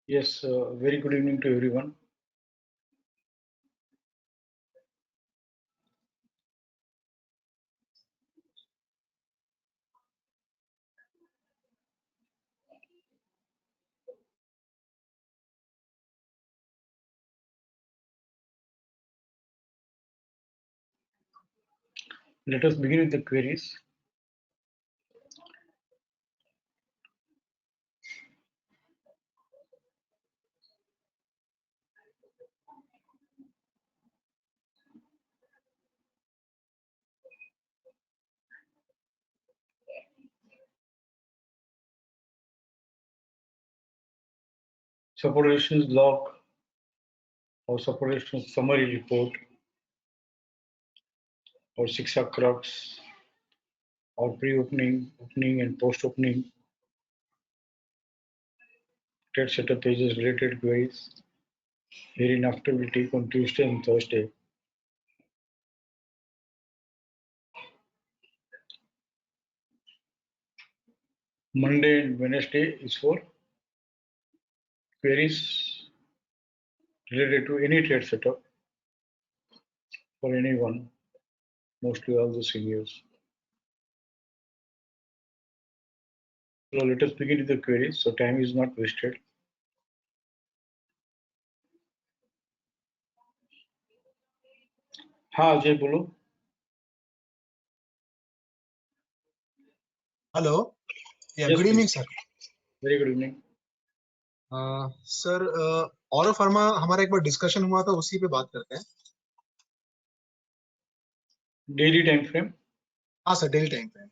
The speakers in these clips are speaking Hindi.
Yes, very good evening to everyone. Let us begin with the queries. Support resistance log or support resistance summary report or zigzag crux or pre-opening, opening and post-opening trade setup pages related queries. Hereinafter will take on Tuesday and Thursday. Monday and Wednesday is for queries related to any trade setup for anyone, mostly all the seniors. So let us begin with the queries so time is not wasted. हाँ अजय बोलो. हेलो या Yes, good evening please. Sir. Very good evening. Sir Auro pharma हमारा एक बार डिस्कशन हुआ था, उसी पे बात करते हैं. Daily time frame. हाँ सर, डेली टाइम फ्रेम.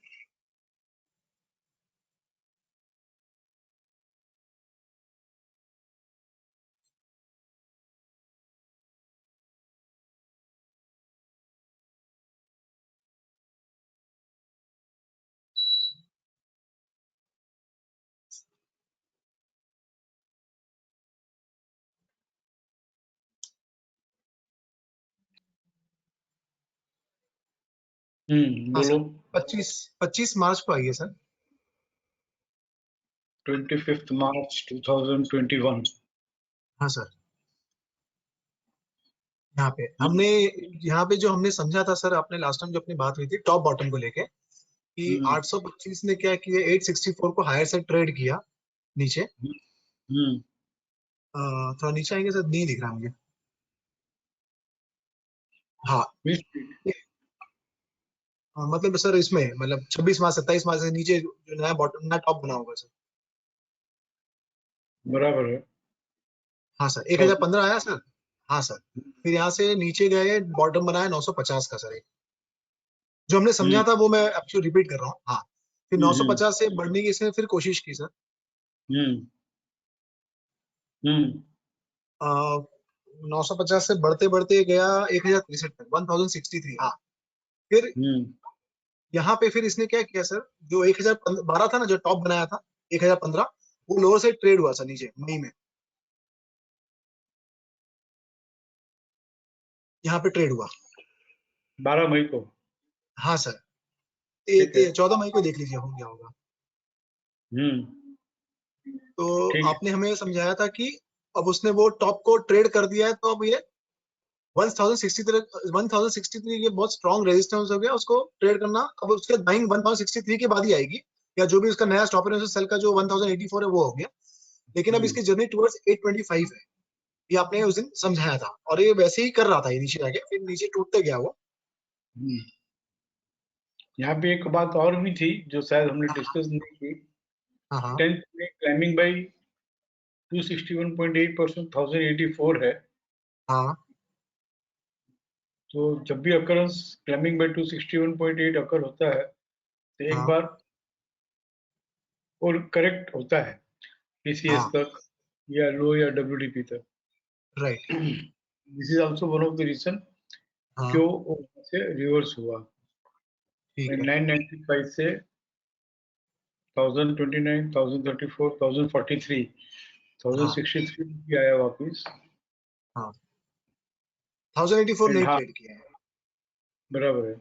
हाँ बोलो. सर, 25 मार्च को आई है सर. 25th March 2021. हाँ सर. यहाँ पे जो हमने समझा था सर, आपने लास्ट टाइम जो अपनी बात हुई थी टॉप बॉटम को लेके कि 825 ने क्या किया, 864 को हायर से ट्रेड किया नीचे. थोड़ा नीचे आएंगे सर, नहीं दिख रहा मुझे. हाँ. मतलब सर इसमें मतलब 26 मार्च 27 मार्च से नीचे जो नया बॉटम नया टॉप बना होगा सर. बराबर है. हाँ सर, 1015 आया सर. हाँ सर, फिर यहाँ से नीचे गए, बॉटम बनाया 950 का सर. एक जो हमने समझा था वो मैं एक्चुअली रिपीट कर रहा हूँ. हाँ, फिर 950 से बढ़ने की इसने फिर कोशिश की सर. 950 से बढ़ते बढ़ते गया 1063 तक, 1063. हाँ, फिर यहाँ पे फिर इसने क्या किया सर, जो 1012 था ना, जो टॉप बनाया था 1015, वो लोअर से ट्रेड हुआ सर नीचे मई में. यहाँ पे ट्रेड हुआ 12 मई को. हाँ सर, 14 मई को देख लीजिए, हो गया होगा. तो आपने हमें समझाया था कि अब उसने वो टॉप को ट्रेड कर दिया है, तो अब ये 1063 ये बहुत स्ट्रॉन्ग रेजिस्टेंस हो गया, उसको ट्रेड करना. अब उसके बाइंग 1063 के बाद ही आएगी, या जो भी उसका नया स्टॉप लॉस सेल का जो 1084 है वो हो गया. लेकिन अब इसकी जर्नी टुवर्ड्स 825 है, ये आपने उस दिन समझाया था. और ये वैसे ही कर रहा था, ये नीचे जाके फिर नीचे टूटते गया वो. यहाँ पे एक बात और भी थी जो शायद हमने डिस्कस नहीं की. 10th में क्लाइंबिंग बाय 261.8% 1084 है. हाँ. तो जब भी अकरेंस क्लाइंबिंग बाय 261.8 अकर होता है तो एक बार और करेक्ट होता है पीसीएस तक या लो या डब्ल्यूडीपी तक. Right. This is also one of the reason क्यों से रिवर्स हुआ. 995 से 1029, 1034, 1043, 1063 भी आया वापिस. हाँ, 1084 नहीं ट्रेड किया है. बराबर है.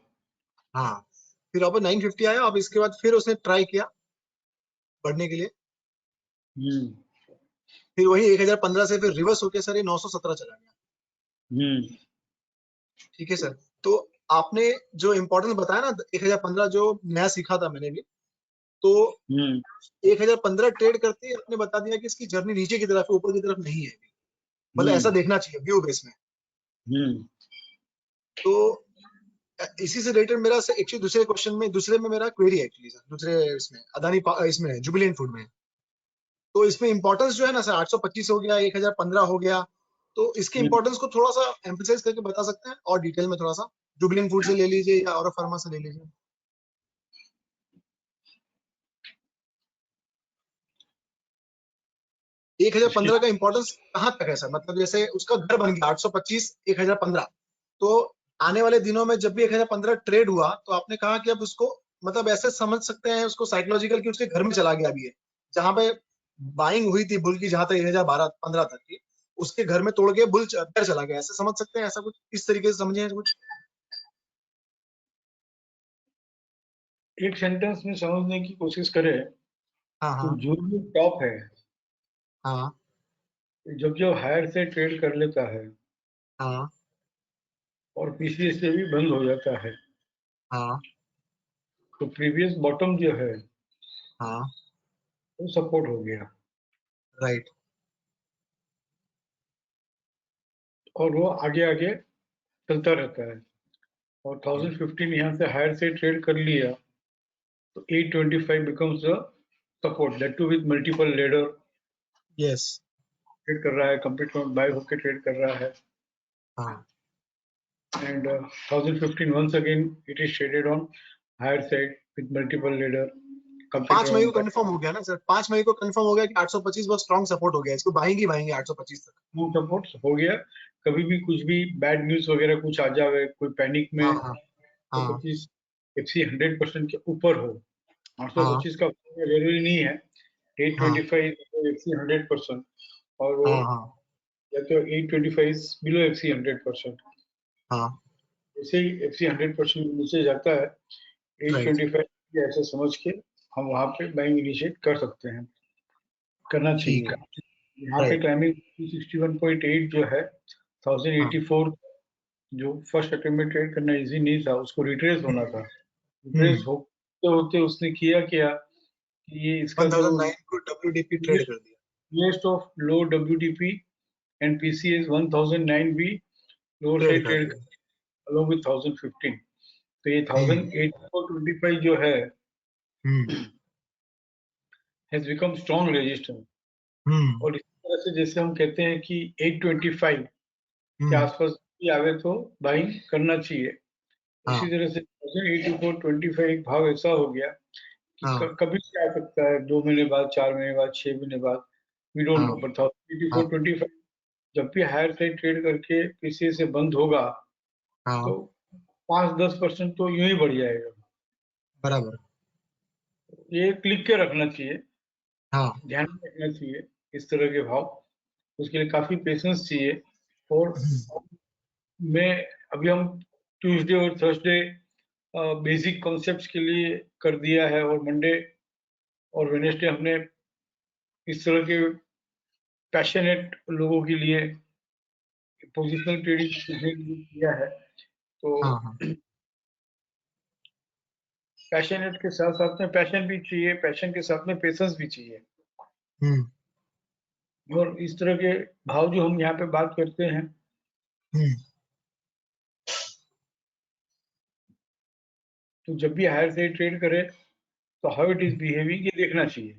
हाँ, फिर वापस 950 आया. अब इसके बाद फिर उसने ट्राई किया बढ़ने के लिए. फिर वही 1015 से फिर रिवर्स होके सर ये 917 चला गया। ठीक है सर। तो आपने जो इम्पोर्टेंस बताया ना 1015 जो नया सीखा था मैंने भी, तो 1015 ट्रेड करते ही आपने बता दिया कि इसकी जर्नी नीचे की तरफ है, ऊपर की तरफ नहीं है। मतलब ऐसा देखना चाहिए व्यू बेस में। तो इसी से रिलेटेड मेरा एक्चुअली दूसरे में मेरा क्वेरी है एक्चुअली सर, दूसरे इसमें इसमें जुबिलेंट फूड में। तो इसमें इंपॉर्टेंस जो है ना सर 825 हो गया, 1015 हो गया, तो इसके इंपॉर्टेंस को थोड़ा सा एम्फसाइज करके बता सकते हैं और डिटेल में थोड़ा सा, जुबिलेंट फूड से ले लीजिए या और फार्मा से ले लीजिए। 1015 का इंपॉर्टेंस कहाँ तक है सर? मतलब जैसे उसका घर बन गया 825 1015, तो आने वाले दिनों में जब भी 1015 ट्रेड हुआ तो आपने कहा कि अब उसको मतलब ऐसे समझ सकते हैं उसको साइकोलॉजिकल कि उसके घर में चला गया अभी है, जहां पे बाइंग हुई थी बुल की, जहां तक 1012-15 तक की, उसके घर में तोड़ के बुल अंदर चला गया, ऐसे समझ सकते हैं? ऐसा कुछ इस तरीके से समझे कुछ? एक सेंटेंस में समझने की कोशिश करें हाँ तो हाँ जो भी टॉप है, हाँ जब जब हायर से ट्रेड कर लेता है हाँ और पीसीएस से भी बंद हो जाता है, हाँ तो प्रीवियस बॉटम जो है हाँ वो सपोर्ट हो गया राइट। और वो आगे आगे चलता रहता है। और 1015 यहाँ से हायर से ट्रेड कर लिया तो 825 becomes the support, that to with multiple ladder yes. Trade कर रहा है, कंप्लीट बाय होके ट्रेड कर रहा है। हाँ And 1015 once again it is traded on higher side with multiple leader, complete 5 मई को round by कंफर्म हो गया ना सर, 5 मई को कंफर्म हो गया कि 825 बहुत स्ट्रॉन्ग सपोर्ट हो गया, इसको बाएंगे बाएंगे 825 तक। no support हो गया। कभी भी कुछ भी बैड न्यूज वगैरह कुछ आ जावे कोई पैनिक में, हाँ हाँ हाँ 125 एफसी 100% के ऊपर हो। हाँ 825 का जरूरी नहीं है, हाँ 825 एफसी 100%, और वो हाँ हाँ या तो 825 बिलो एफसी 100%। हाँ जैसे ही एफसी 100% नीचे जाता है राइट 825 ऐसे समझ के हम वहां पे बाइंग इनिशिएट कर सकते हैं, करना ठीक चाहिए। है यहाँ पे राइट क्लाइमिंग 261.8 जो है हाँ 1084, जो फर्स्ट अटेम्प्ट में ट्रेड करना इजी नहीं था, उसको रिट्रेस होना था। रिट्रेस हम्म होते होते उसने किया क्या कि ये इसका जो 1009 को डब्ल्यूडीपी ट्रेड कर दिया। Lowest of low WTP and PCS 1009 भी लोअर ट्रेड साइड कर ट्रेड दिया। Along with 1015। तो ये हम्म 1084.25 जो है हम्म हैज बिकम स्ट्रॉन्ग रेजिस्टेंस। हम्म और इस तरह से जैसे हम कहते हैं कि 825 के हम्म आसपास भी आवे तो बाइंग करना चाहिए, हाँ उसी तरह से 1084.25 एक भाव ऐसा हो गया कि हाँ कभी भी आ सकता है, 2 महीने बाद, 4 महीने बाद, 6 महीने बाद, वी डोंट नो। हाँ बट हाँ 1084.25 जब भी हायर साइड ट्रेड करके पीसीए से बंद होगा हाँ तो 5-10% तो यूं ही बढ़ जाएगा। बराबर। ये क्लिक के रखना चाहिए, हाँ ध्यान में रखना चाहिए इस तरह के भाव। उसके लिए काफी पेशेंस चाहिए। और मैं अभी हम ट्यूसडे और थर्सडे बेसिक कॉन्सेप्ट्स के लिए कर दिया है, और मंडे और वेनेसडे हमने इस तरह के पैशनेट लोगों के लिए पोजिशनल ट्रेडिंग सीखने के लिए किया है। तो हाँ हाँ पैशनेट के साथ साथ में पैशन भी चाहिए, पैशन के साथ में पेशेंस भी चाहिए। हम्म और इस तरह के भाव जो हम यहाँ पे बात करते हैं, हम्म तो जब भी हायर से ट्रेड करे तो हाउ इट इज बिहेविंग ये देखना चाहिए,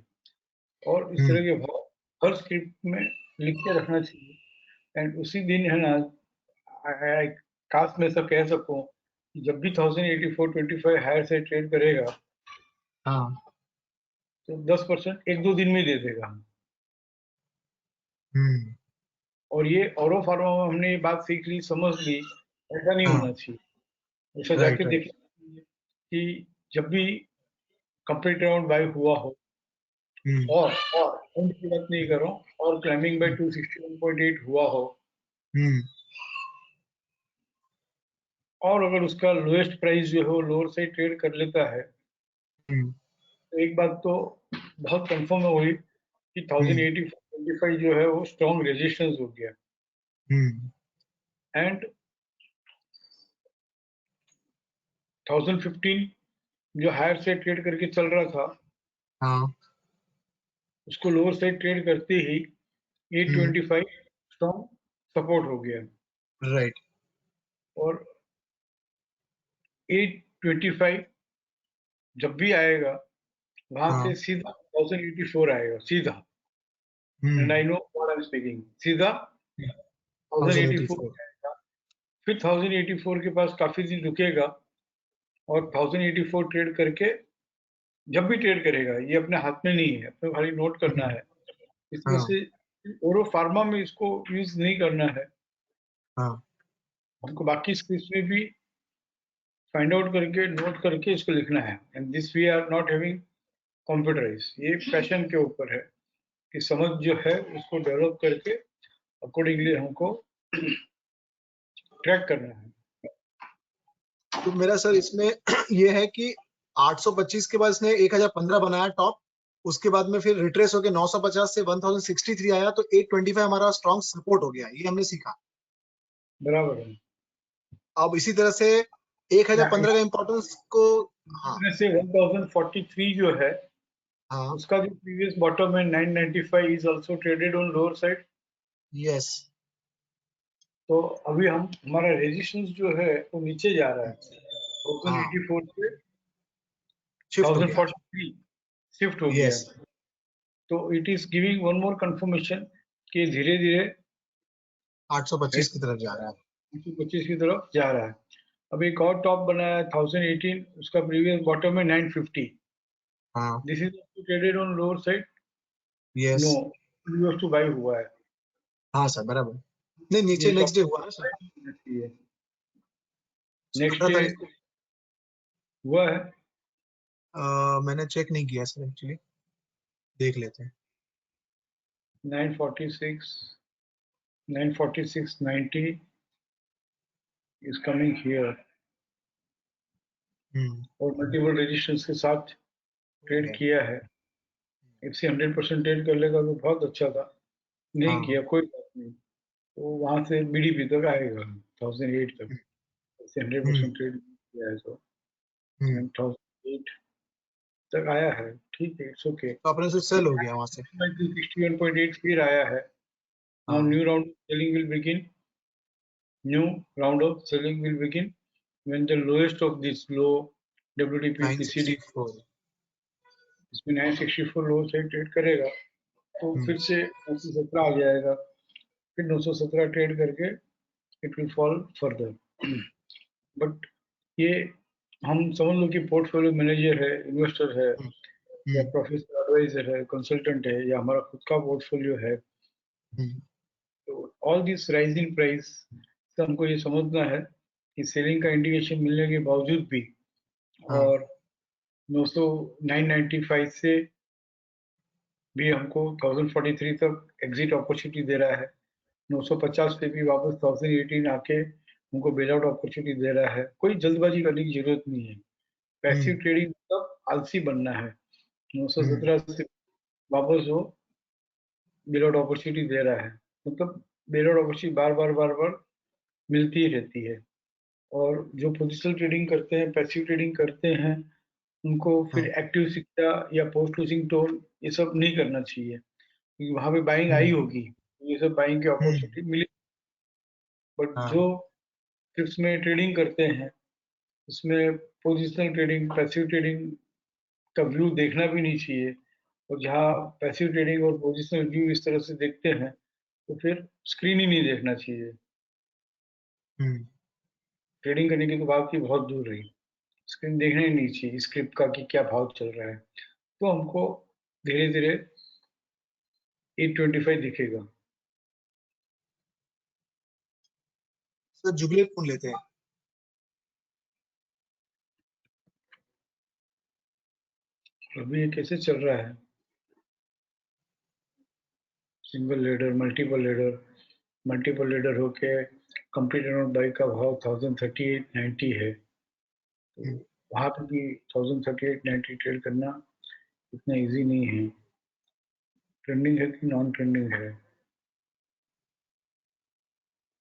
और इस हम्म तरह के भाव हर स्क्रिप्ट में लिख के रखना चाहिए। एंड उसी दिन है ना, काश में सब कह सकूं कि जब भी 1084.25 हायर से ट्रेड करेगा हाँ तो 10% 1-2 दिन में दे देगा। हम्म और ये औरो फार्मा में हमने ये बात सीख ली, समझ ली, ऐसा नहीं हाँ होना चाहिए। ऐसा राइट जाके राइट देखना चाहिए कि जब भी कंप्लीट राउंड बाय हुआ हो, हम्म और एंड की बात नहीं कर रहा हूँ, और क्लाइंबिंग बाय 261.8 हुआ हो, हम्म और अगर उसका लोएस्ट प्राइस जो है वो लोअर साइड ट्रेड कर लेता है, हम्म तो एक बात तो बहुत कंफर्म है वही कि हम्म 1084 25 जो है वो स्ट्रॉन्ग रेजिस्टेंस हो गया एंड 1015 जो हायर से ट्रेड करके चल रहा था हाँ उसको लोअर साइड ट्रेड करते ही 825 स्ट्रॉन्ग सपोर्ट हो गया राइट और 825 जब भी आएगा वहां हाँ से सीधा 1084 आएगा सीधा and I know what I am speaking सीधा 1084 1084 आएगा फिर 1084 के पास काफी दिन रुकेगा और 1084 ट्रेड करके जब भी ट्रेड करेगा ये अपने हाथ में नहीं है अपने खाली नोट करना है इस वजह हाँ से ओरो फार्मा में इसको यूज नहीं करना है हाँ हमको बाकी स्क्रिप्ट में भी फाइंड आउट करके नोट करके इसको लिखना है and this we are not having computerise ये पैशन के ऊपर है कि समझ जो है उसको डेवलप करके अकॉर्डिंगली हमको ट्रैक करना है तो मेरा सर इसमें ये है कि 825 के बाद इसने 1015 बनाया टॉप, उसके बाद में फिर रिट्रेस होकर 950 से 1063 आया, तो 825 हमारा स्ट्रॉन्ग सपोर्ट हो गया, ये हमने सीखा। बराबर है अब इसी तरह से 1015 का इंपॉर्टेंस को, हाँ इसमें से 1043 जो है हाँ उसका जो प्रीवियस बॉटम है 995 is also traded on lower side yes तो अभी हम हमारा रेजिस्टेंस जो है वो नीचे जा रहा है हाँ 1084 से शिफ्ट हो गया 1043 शिफ्ट हो गया यस है तो it is giving one more confirmation कि धीरे धीरे 825 की तरफ जा रहा है 125 की तरफ जा रहा है अब एक और टॉप बनाया है 1018 उसका प्रीवियस बॉटम है 950 हाँ this is traded on lower side yes no use to buy हुआ है हाँ सर बराबर, नहीं नीचे ये नेक्स्ट डे हुआ ना सर, चाहिए 17 नेक्स्ट डे तारीख को। हुआ है मैंने चेक नहीं किया सर, एक्चुअली देख लेते हैं। 946 946.90 is coming here और मल्टीपल रेजिस्टेंस के साथ ट्रेड किया है इससे 100% ट्रेड कर लेगा तो बहुत अच्छा था नहीं हाँ किया कोई बात नहीं तो वहां से बीडीपी तक आएगा 1008 तक इससे 100% ट्रेड किया है तो 1008 तक आया है ठीक है इट्स ओके तो अपने से सेल हो गया वहां से। 61.8 फिर आया है नाउ हाँ new round selling will begin new round of selling will begin when the lowest of this low WTP PCD 964 इसमें 964 लो से ट्रेड करेगा तो फिर से 917 आ जाएगा फिर 917 ट्रेड करके it will fall further but ये हम समझ लो कि पोर्टफोलियो मैनेजर है इन्वेस्टर है या प्रोफेशनल एडवाइजर है कंसल्टेंट है या हमारा खुद का पोर्टफोलियो है तो ऑल दिस राइजिंग प्राइस से हमको ये समझना है कि सेलिंग का इंडिकेशन मिलने के बावजूद भी हाँ और 995 से भी हमको 1043 तक एग्जिट अपॉर्चुनिटी दे रहा है 950 पे भी वापस 1018 आके हमको बेल आउट अपॉर्चुनिटी दे रहा है कोई जल्दबाजी करने की जरूरत नहीं है पैसिव ट्रेडिंग मतलब आलसी बनना है 917 से वापस वो बेल आउट अपॉर्चुनिटी दे रहा है मतलब बेल आउट अपॉर्चुनिटी बार बार मिलती ही रहती है और जो पोजिशनल ट्रेडिंग करते हैं पैसिव ट्रेडिंग करते हैं उनको फिर हाँ एक्टिव सिक्का या पोस्ट लूजिंग टोन ये सब नहीं करना चाहिए क्योंकि वहां पे बाइंग आई होगी ये सब बाइंग की अपॉर्चुनिटी मिली बट जो हाँ ट्रिप्स में ट्रेडिंग करते हैं उसमें पोजिशनल ट्रेडिंग पैसिव ट्रेडिंग का व्यू देखना भी नहीं चाहिए और जहाँ पैसिव ट्रेडिंग और पोजिशनल व्यू इस तरह से देखते हैं तो फिर स्क्रीन ही नहीं देखना चाहिए ट्रेडिंग करने की तो बात की बहुत दूर रही स्क्रीन देखना ही नहीं चाहिए स्क्रिप्ट का कि क्या भाव चल रहा है तो हमको धीरे धीरे 825 दिखेगा सर जुबली फोन लेते हैं। अभी ये कैसे चल रहा है सिंगल लीडर मल्टीपल लीडर होके कंप्लीट अमाउंट बाई का भाव 1038.90 है तो वहां पे भी 1038.90 ट्रेड करना इतना इजी नहीं है ट्रेंडिंग है कि नॉन ट्रेंडिंग है?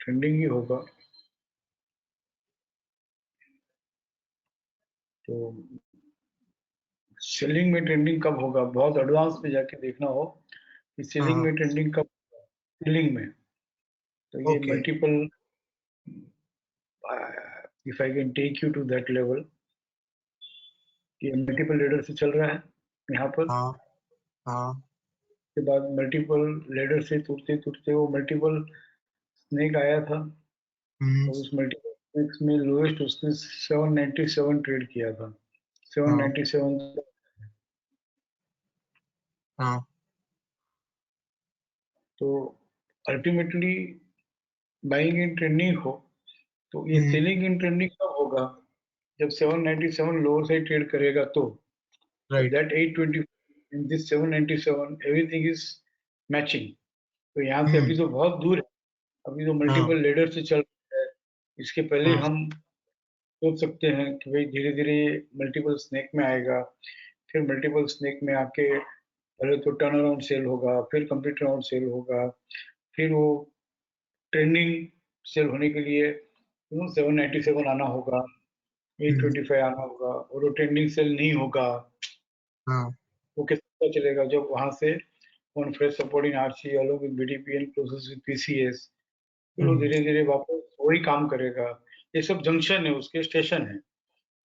ट्रेंडिंग ही होगा। तो सेलिंग में ट्रेंडिंग कब होगा, बहुत एडवांस में जाके देखना हो कि सेलिंग हाँ में ट्रेंडिंग कब होगा। सेलिंग में तो ये okay multiple, if I can take you to that level, ये मल्टीपल लेडर से चल रहा है यहाँ पर। हाँ हाँ के बाद मल्टीपल लेडर से टूटते टूटते वो मल्टीपल स्नेक आया था, हम्म, और उस मल्टीपल स्नेक्स में लोएस्ट उसने 797 ट्रेड किया था। हाँ 797। हाँ तो अल्टीमेटली बाइंग इन ट्रेंडिंग हो, तो ये हम्म, सेलिंग इन ट्रेंडिंग कब होगा, जब 797 लोअर साइड ट्रेड करेगा तो right that 820 in this 797 everything is matching. तो यहाँ से हम्म, अभी तो बहुत दूर है, अभी तो हाँ मल्टीपल लेडर से चल रहा है। इसके पहले हाँ हम सोच सकते हैं कि भाई धीरे धीरे मल्टीपल स्नेक में आएगा, फिर मल्टीपल स्नेक में आके पहले तो टर्न अराउंड सेल होगा, फिर कंप्लीट राउंड सेल होगा, फिर वो ट्रेंडिंग सेल होने के लिए 797 आना होगा, एट हम्म, ट्वेंटी फाइव आना होगा, और वो ट्रेंडिंग सेल नहीं होगा। हाँ वो कैसे पता चलेगा, जब वहां से on fresh supporting RC along with BDP and closes with PCS, फिर वो हम्म, धीरे धीरे वापस वही काम करेगा। ये सब जंक्शन है, उसके स्टेशन है।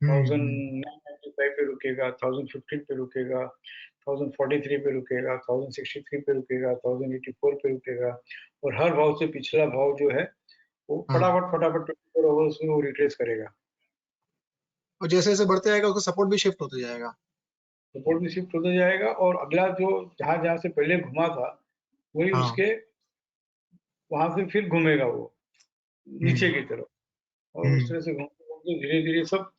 थाउजेंड हम्म, 995 पे रुकेगा, 1015 पे रुकेगा, 1043 पे रुकेगा, 1063 पे रुकेगा, 1084 पे रुकेगा, और हर भाव से पिछला भाव जो है वो हाँ फटाफट फटाफट 24 आवर्स में वो रिट्रेस करेगा। और जैसे जैसे बढ़ते जाएगा उसका सपोर्ट भी शिफ्ट होते जाएगा। सपोर्ट भी शिफ्ट होता जाएगा, और अगला जो जहां जहां से पहले घुमा था वही हाँ उसके वहां से फिर घूमेगा वो नीचे हम्म, की तरफ, और उस हम्म, तरह से घूमते घूमते धीरे धीरे सब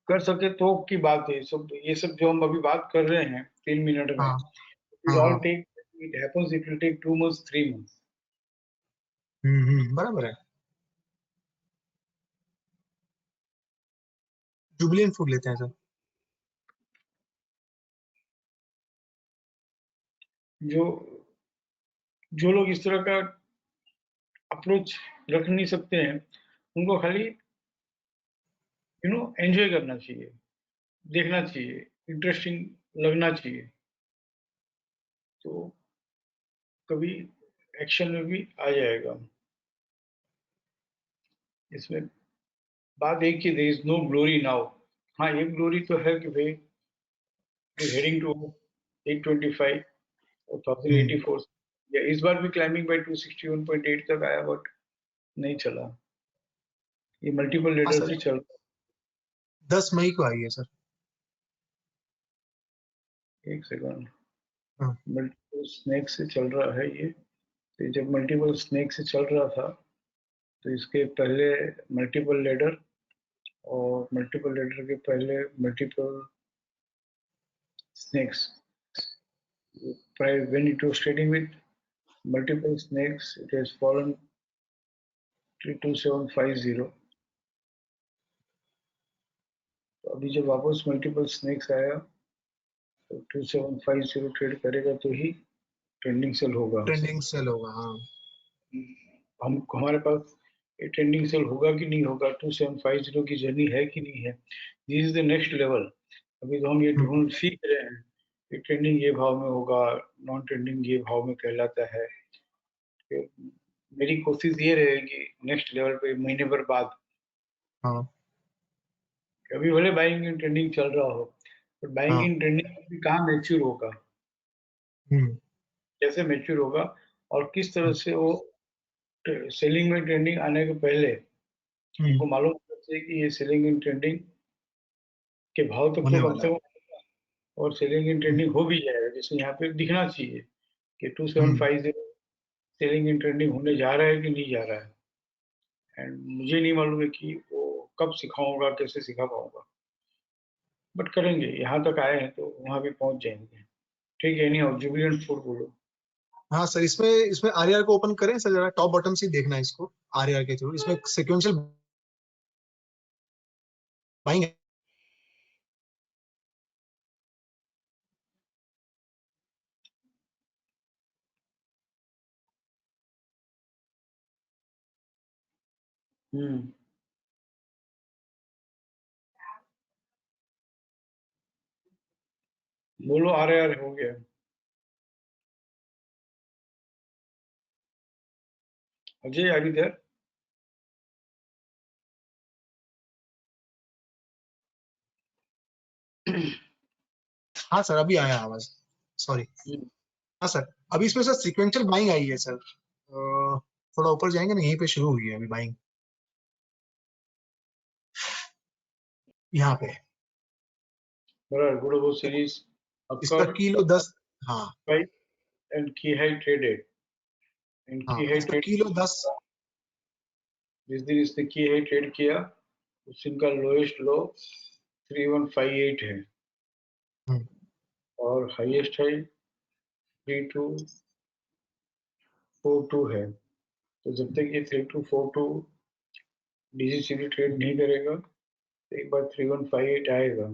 कर सके तो की बात है। ये सब जो हम अभी बात कर रहे हैं 3 मिनट में, हाँ इट हाँ ऑल हाँ take, it happens, it will take 2 months 3 months। बराबर है। जुबिलेंट फूड लेते हैं सर। जो जो लोग इस तरह का अप्रोच रख नहीं सकते हैं, उनको खाली एंजॉय करना चाहिए, देखना चाहिए, इंटरेस्टिंग लगना चाहिए, तो कभी एक्शन में भी आ जाएगा। इसमें बात एक ही, there is no glory now. हाँ, एक ग्लोरी तो है कि भाई इट इज हेडिंग टू 825 और हम्म, 1084। या इस बार भी क्लाइंबिंग बाय 261.8 तक आया, बट नहीं चला। ये मल्टीपल हाँ लीडर सर से चल 10 मई को आई है सर। एक सेकंड, हाँ मल्टीपल स्नेक से चल रहा है ये। तो जब मल्टीपल स्नेक से चल रहा था तो इसके पहले मल्टीपल लेडर, और मल्टीपल लेडर के पहले multiple snakes. When it was trading with multiple snakes, it has fallen to 2750। तो अभी जब वापस मल्टीपल स्नेक्स आया तो 2750 ट्रेड करेगा तो ही ट्रेंडिंग सेल होगा। ट्रेंडिंग सेल होगा हाँ। हम हमारे पास ये ट्रेंडिंग सेल होगा कि नहीं होगा, 2750 की जर्नी है कि नहीं है, this is the next level. अभी तो हम ये हम्म, ढूंढ सीख रहे हैं कि ट्रेंडिंग ये भाव में होगा, नॉन ट्रेंडिंग ये भाव में कहलाता है। कि मेरी कोशिश ये रहेगी नेक्स्ट लेवल पे महीने भर बाद, हाँ अभी भले बाइंग इन ट्रेंडिंग चल रहा हो, बट बाइंग हाँ इन ट्रेंडिंग अभी कहाँ मैच्योर होगा, हम्म, कैसे मैच्योर होगा, और किस तरह से वो सेलिंग में ट्रेंडिंग आने के पहले हम्म, हमको मालूम होना चाहिए कि ये सेलिंग इन ट्रेंडिंग के भाव तक तो होने कम वाला से है। कम, और सेलिंग इन हम्म, ट्रेंडिंग हो भी जाएगा, जैसे यहाँ पे दिखना चाहिए कि two seven hmm, five zero selling in trending होने जा रहा है कि नहीं जा रहा है। एंड मुझे नहीं मालूम है कि वो कब सिखाऊंगा, कैसे सिखा पाऊंगा, बट करेंगे, यहाँ तक आए हैं तो वहां भी पहुंच जाएंगे। ठीक है, नहीं हो जुबिलेंट फूड बोलो। हाँ सर इसमें इसमें आरआर को ओपन करें सर जरा टॉप बॉटम से देखना है इसको। आरआर के थ्रू इसमें सिक्वेंशियल बाइंग है। बोलो आ रहे हो गया। Ajay are you there? हाँ सर, अभी आया आवाज, सॉरी। हाँ सर, अभी इसमें सर सीक्वेंशियल बाइंग आई है सर। थोड़ा ऊपर जाएंगे ना, यहीं पे शुरू हुई है अभी बाइंग, यहाँ पे। Global series इसका occurred किलो 10, हाँ and key high traded. And हाँ, key high इसका trade किलो 10, जिस दिन इसने की हाई ट्रेड किया उस दिन का लोएस्ट लो 3158 है और हाईएस्ट हाई 3242 है। तो जब तक ये 3242 डीजीसीडी ट्रेड नहीं करेगा तो एक बार 3158 आएगा।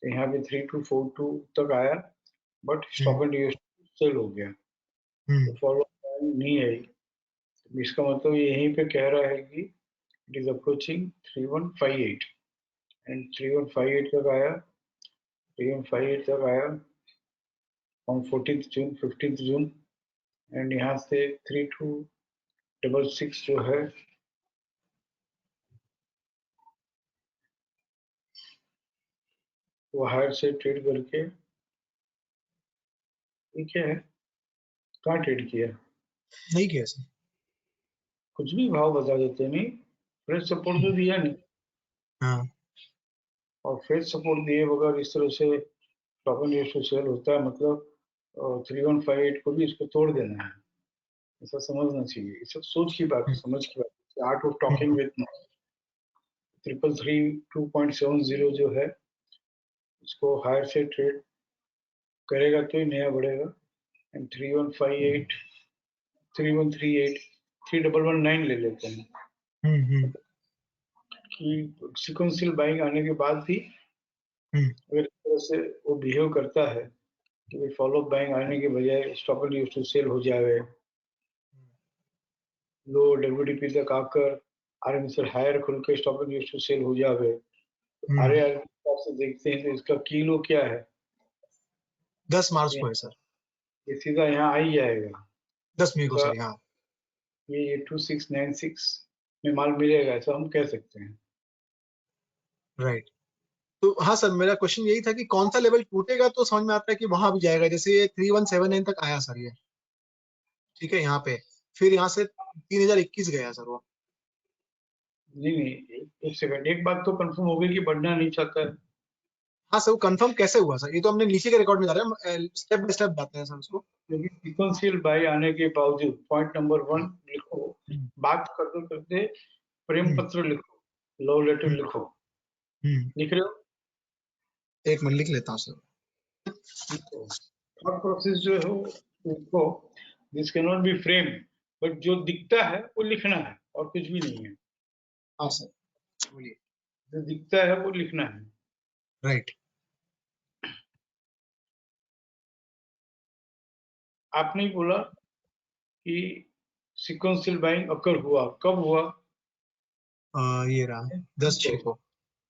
तो यहाँ पे 3242 तक आया बट स्टॉप एंड सेल हो गया, तो फॉलो नहीं आई। तो इसका मतलब यहीं पे कह रहा है कि इट इज अप्रोचिंग 3158 एंड 3158 तक आया, 3158 तक आया on 14th June 15th June and यहाँ से 3266 जो है वो हायर से ट्रेड करके ये क्या है, कहाँ ट्रेड किया, नहीं किया सर। कुछ भी भाव बता देते नहीं, फ्रेश सपोर्ट तो दिया नहीं। हाँ और फ्रेश सपोर्ट दिए बगैर इस तरह से स्टॉप एंड रेशियो सेल होता है, मतलब 3158 को भी इसको तोड़ देना है, ऐसा समझना चाहिए। ये सब सोच की बात है, समझ की बात है। आर्ट ऑफ टॉकिंग विद 3332.70 जो है उसको हायर से ट्रेड करेगा तो ही नया बढ़ेगा। एंड 3158 3138 3119 ले लेते हैं कि सिक्वेंशियल बाइंग आने के बाद भी अगर इस तरह से वो बिहेव करता है कि फॉलो बाइंग आने के बजाय stop and use to sell हो जाए, लो डब्ल्यूडीपी तक आकर आरएमएसएल हायर खुल के stop and use to sell हो जाए। आरए के हिसाब से देखते हैं तो इसका किलो क्या है, 10 मार्च को है सर, ये सीधा यहाँ आ ही जाएगा। 10 मई को सर। हाँ ये 2696 में माल मिलेगा ऐसा हम कह सकते हैं। राइट। तो हाँ सर, मेरा क्वेश्चन यही था कि कौन सा लेवल टूटेगा तो समझ में आता है कि वहां भी जाएगा। जैसे ये 3179 तक आया सर ये, ठीक है, यहाँ पे फिर यहाँ से 3021 गया सर वो। नहीं नहीं, एक सेकंड, एक बात तो कंफर्म हो गई कि बढ़ना नहीं चाहता है। हाँ सर, वो कंफर्म कैसे हुआ सर? ये तो हमने नीचे के रिकॉर्ड में जा रहे हैं, स्टेप बाय स्टेप जाते हैं सर उसको। क्योंकि सीक्वेंशियल बाय आने के बावजूद पॉइंट नंबर 1 लिखो, बात करते करते प्रेम पत्र लिखो, लव लेटर लिखो, लिख रहे हो? एक मिनट लिख लेता हूँ सर। थॉट प्रोसेस जो है उसको this can not be frame, but जो दिखता है वो लिखना है और कुछ भी नहीं है। हाँ सर बोलिए। जो दिखता है वो लिखना है। राइट। आपने ही बोला कि सीक्वेंशियल बाइंग अकर हुआ, कब हुआ? ये रहा 10/6 को।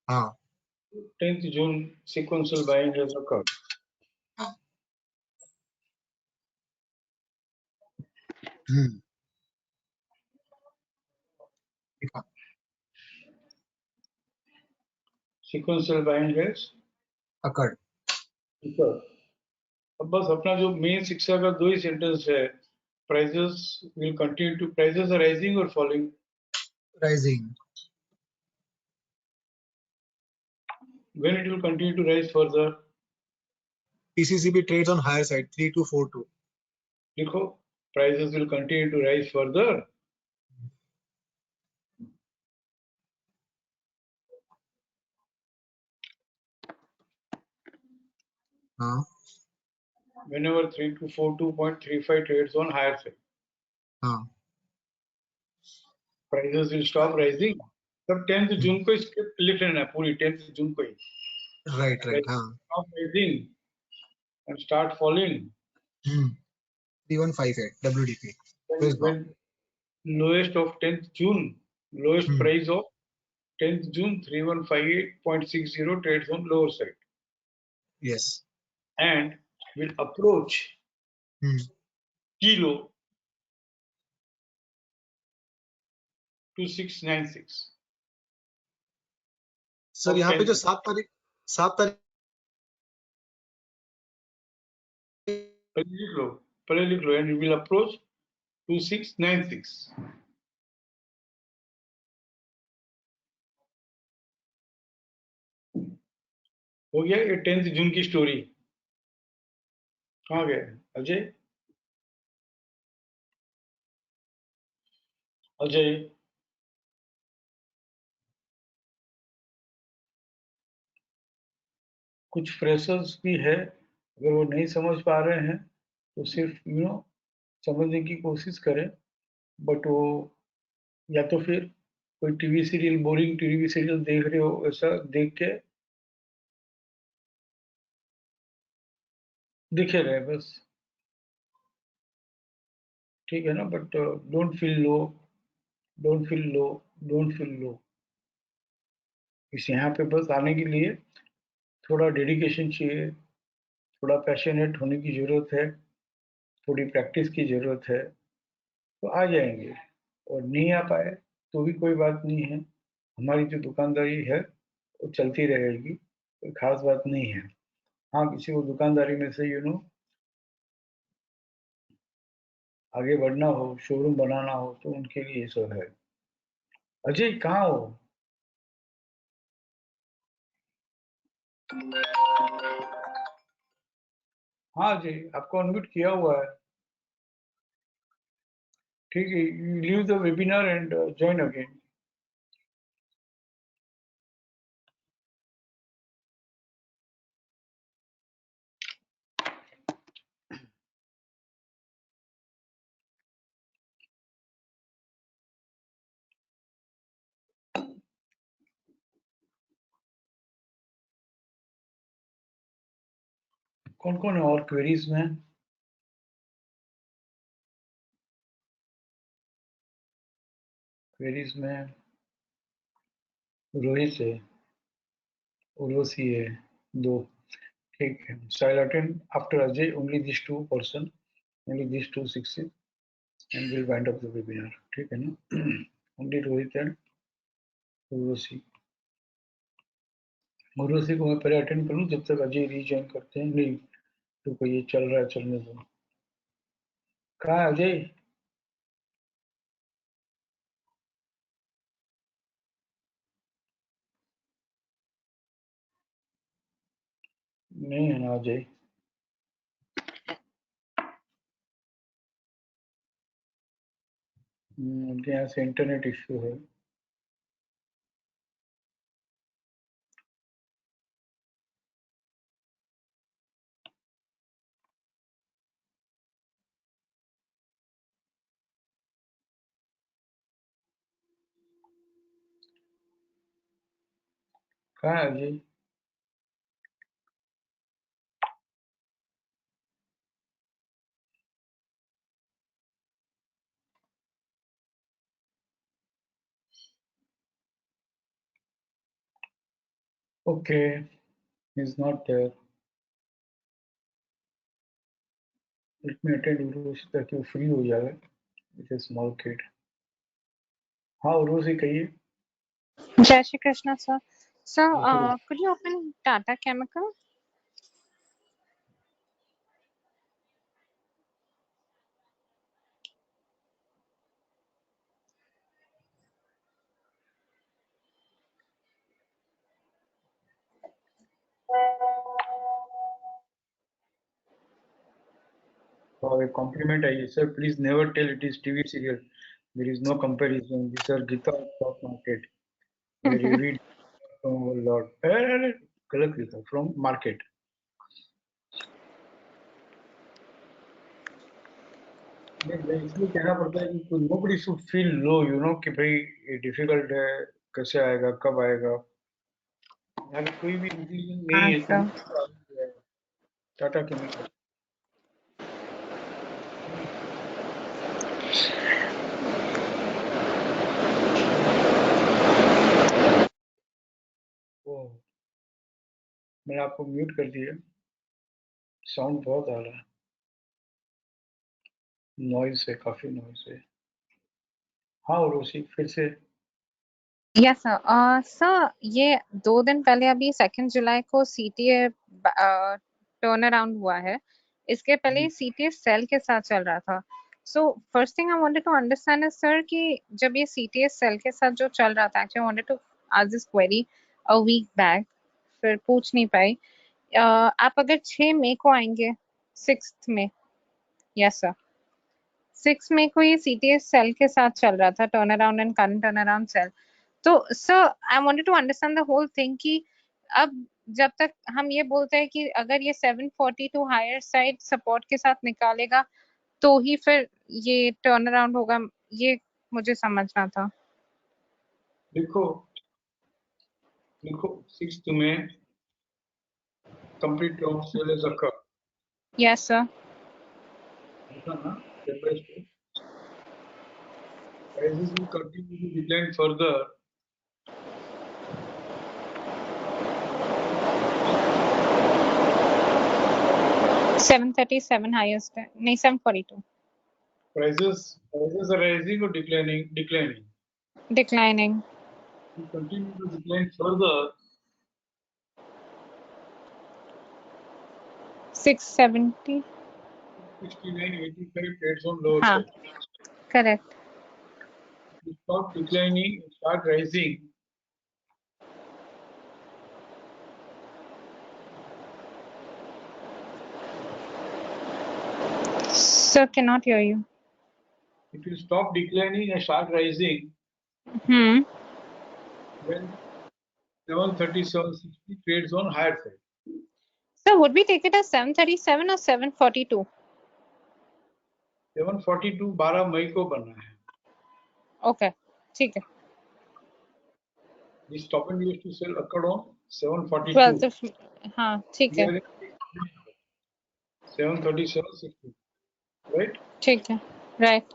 हाँ 10th June sequential buying has occurred. ठीक है। Sequential buying has occurred. Occurred. अब बस अपना जो मेन शिक्षा का दो ही सेंटेंस है, prices will continue to, prices are rising और falling. Rising. When it will continue to rise further? PCCB trades on higher side 3242. लिखो, prices will continue to rise further. हाँ whenever 3242.35 trades on higher side, हाँ prices will stop rising। तब 10th जून को स्क्रिप्ट लिख लेना है पूरी, 10th जून को ही राइट राइट। हाँ stop rising and start falling 3158 WDP। when lowest of 10th June Lowest price of 10th June 3158.60 trades on lower side. Yes. And will approach kilo 2696. Sir यहाँ पे जो 7 तारीख पहले लिख लो and it will approach 2696. हो गया ये 10th जून की स्टोरी। कहाँ गए अजय? अजय कुछ फ्रेशर्स भी है, अगर वो नहीं समझ पा रहे हैं तो सिर्फ समझने की कोशिश करें, बट वो या तो फिर कोई TV serial, boring TV serial देख रहे हो, ऐसा देख के दिखे रहे बस, ठीक है ना? But don't feel low, don't feel low, don't feel low. इस यहाँ पे बस आने के लिए थोड़ा डेडिकेशन चाहिए, थोड़ा पैशनेट होने की जरूरत है, थोड़ी प्रैक्टिस की जरूरत है, तो आ जाएंगे। और नहीं आ पाए तो भी कोई बात नहीं है, हमारी जो दुकानदारी है वो चलती रहेगी, कोई खास बात नहीं है। हाँ, किसी को दुकानदारी में से आगे बढ़ना हो, शोरूम बनाना हो, तो उनके लिए ये सब है। अजय कहाँ हो? हाँ अजय, आपको अनम्यूट किया हुआ है, ठीक है? You leave the webinar and join again. कौन कौन है और क्वेरीज में? क्वेरीज में रोहित है, उर्वशी है, 2, ठीक है। So I'll attend after Ajay only these 2 person, only these 2 succeed and we'll wind up the webinar, ठीक है ना? only Rohit and Urvashi. उर्वशी को मैं पहले अटेंड करूँ जब तक अजय रीजॉइन करते हैं। नहीं तो ये चल रहा है, चलने दो। कहाँ है अजय? नहीं है ना अजय? उनके यहाँ से इंटरनेट इश्यू है। कहाँ है Ajay? Okay, he is not there. Let me attend Urvashi ताकि वो फ्री हो जाए। It's a small kid. हाँ उर्वशी कहिए। Jai Shri Krishna, sir. Sir, could you open Tata Chemical? For a compliment, I sir, please never tell it is TV serial. There is no comparison. These are Gita stock market, where you read from a lot. गलत लिखा, from market. इसलिए कहना पड़ता है कि nobody should feel low, कि भाई ये difficult है, कैसे आएगा, कब आएगा। यार कोई भी इंजीनियरिंग नहीं है तो टाटा केमिकल। मैंने आपको म्यूट कर दिया, साउंड बहुत आ रहा है, नॉइज है, काफी नॉइज है। हाँ उर्वशी फिर से। यस सर सर ये 2 दिन पहले अभी 2 जुलाई को सीटीए टर्न अराउंड हुआ है। इसके पहले सीटीए सेल के साथ चल रहा था। So first thing I wanted to understand is sir कि जब ये सीटीए सेल के साथ जो चल रहा था, actually I wanted to ask this query a week back, फिर पूछ नहीं पाई। आप अगर 6 मई को आएंगे, 6 में, यस सर, 6 मई को ये सीटीएस सेल के साथ चल रहा था, turn around and current turn around sell. तो sir I wanted to understand the whole thing कि अब जब तक हम ये बोलते हैं कि अगर ये 742 हायर साइड सपोर्ट के साथ निकालेगा तो ही फिर ये टर्न अराउंड होगा, ये मुझे समझना था। देखो 6th में complete term sale has occurred. Yes sir. ऐसा ना, step by step. Prices will continue to decline further. $737 highest है, नहीं 742 Prices are rising or declining? Declining. Declining. Will continue to decline further. 670 69.85 trades on lower हाँ side. Correct. Will stop declining and start rising. Sir, cannot hear you. It will stop declining and start rising Hmm. when 737.60 trades on higher side. So would we take it as 737 or 742? 742 12 मई को बना है. Okay, ठीक है। The stop and used to sell occurred on 742. 12th of हाँ ठीक We है, are in 737.60, right? ठीक है, right.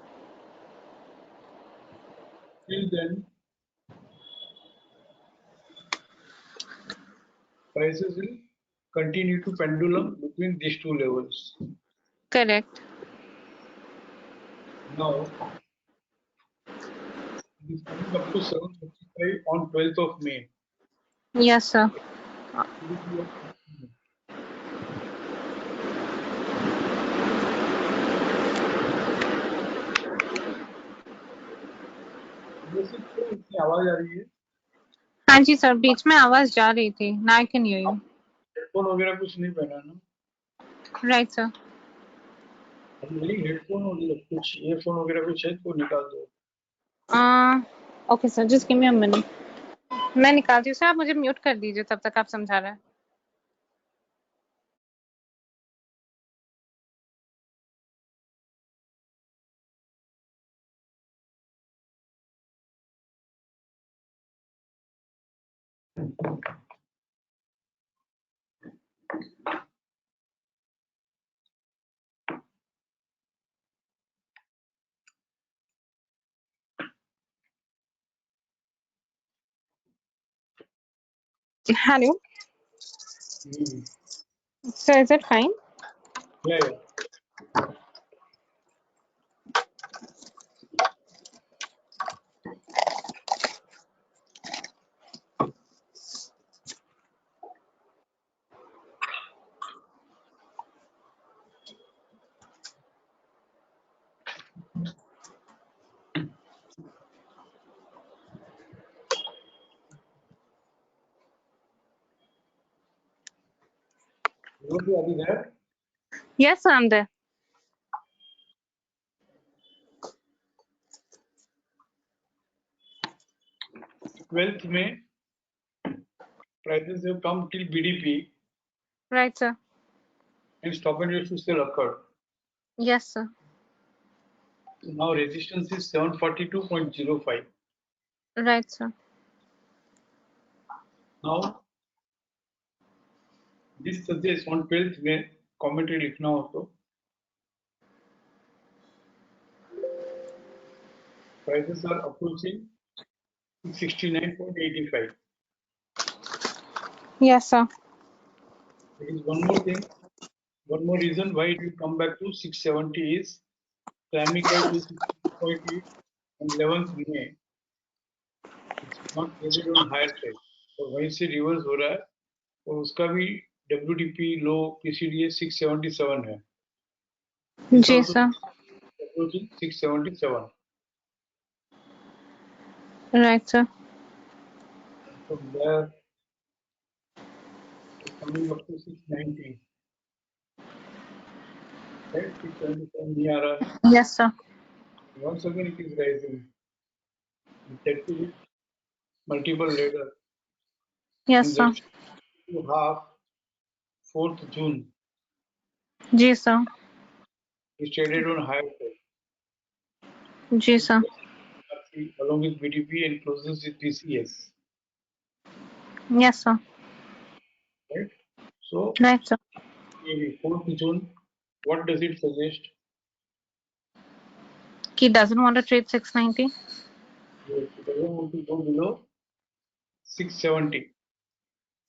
Till then, prices will continue to pendulum between these two levels. Correct. Now, it is coming up to 755 on 12th of May. Yes, sir. वैसे क्यों इतनी आवाज आ रही है? हाँ जी सर, बीच में आवाज जा रही थी। Now I can hear you. Headphone वगैरह कुछ नहीं पहना ना? Right, sir. मेरी हेडफोन और कुछ ईयरफोन वगैरह कुछ है तो निकाल दो. Okay, sir. Just give me a minute. मैं निकालती हूँ सर, आप मुझे म्यूट कर दीजिए तब तक आप समझा रहे हैं। Hello. Sir, is it fine? Yeah. You are there? Yes, sir, I'm there. Twelfth May, prices have come till BDP Right, sir. and stop and used to still occur. Yes, sir. Now resistance is 742.05. Right, sir. Now this suggests on 12th May commentary लिखना हो तो prices are approaching 69.85. Yes, sir. There is one more thing, one more reason why it will come back to 670 is climbing by 2.8 on 11th May. It's not traded on higher side, और वहीं से रिवर्स हो रहा है और उसका भी WTP लो PCDA 677 है. It's जी also sir. approaching 677. Right sir. From there, it's coming up to 690. Right? 677 नहीं आ रहा है. Yes sir. Once again, it is rising. That to hit multiple ladder. Yes And sir. that's to half 4th June. Ji sir. It's traded on higher side. Ji sir. Along with BTP and closes with TCS. Yes sir. Right? So, Right sir. maybe 4th June, what does it suggest? He doesn't want to trade 690. Yes, it doesn't want to go below 670.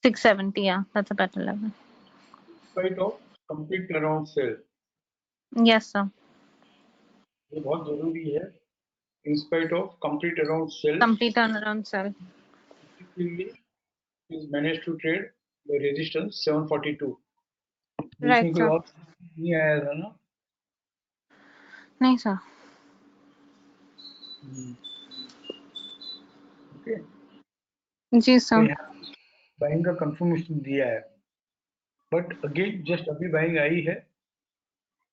670, yeah, that's a better level. In spite of complete turnaround sell. Yes sir. ये बहुत जरूरी है. In spite of complete turnaround sell, Complete turnaround sell. effectively is managed to trade the resistance 742. Right बीच में sir. कोई और नहीं आया था ना. नहीं sir. Okay. जी तो sir. यहाँ बाइंग का कंफर्मेशन दिया है, बट अगेन जस्ट अभी बाइंग आई है,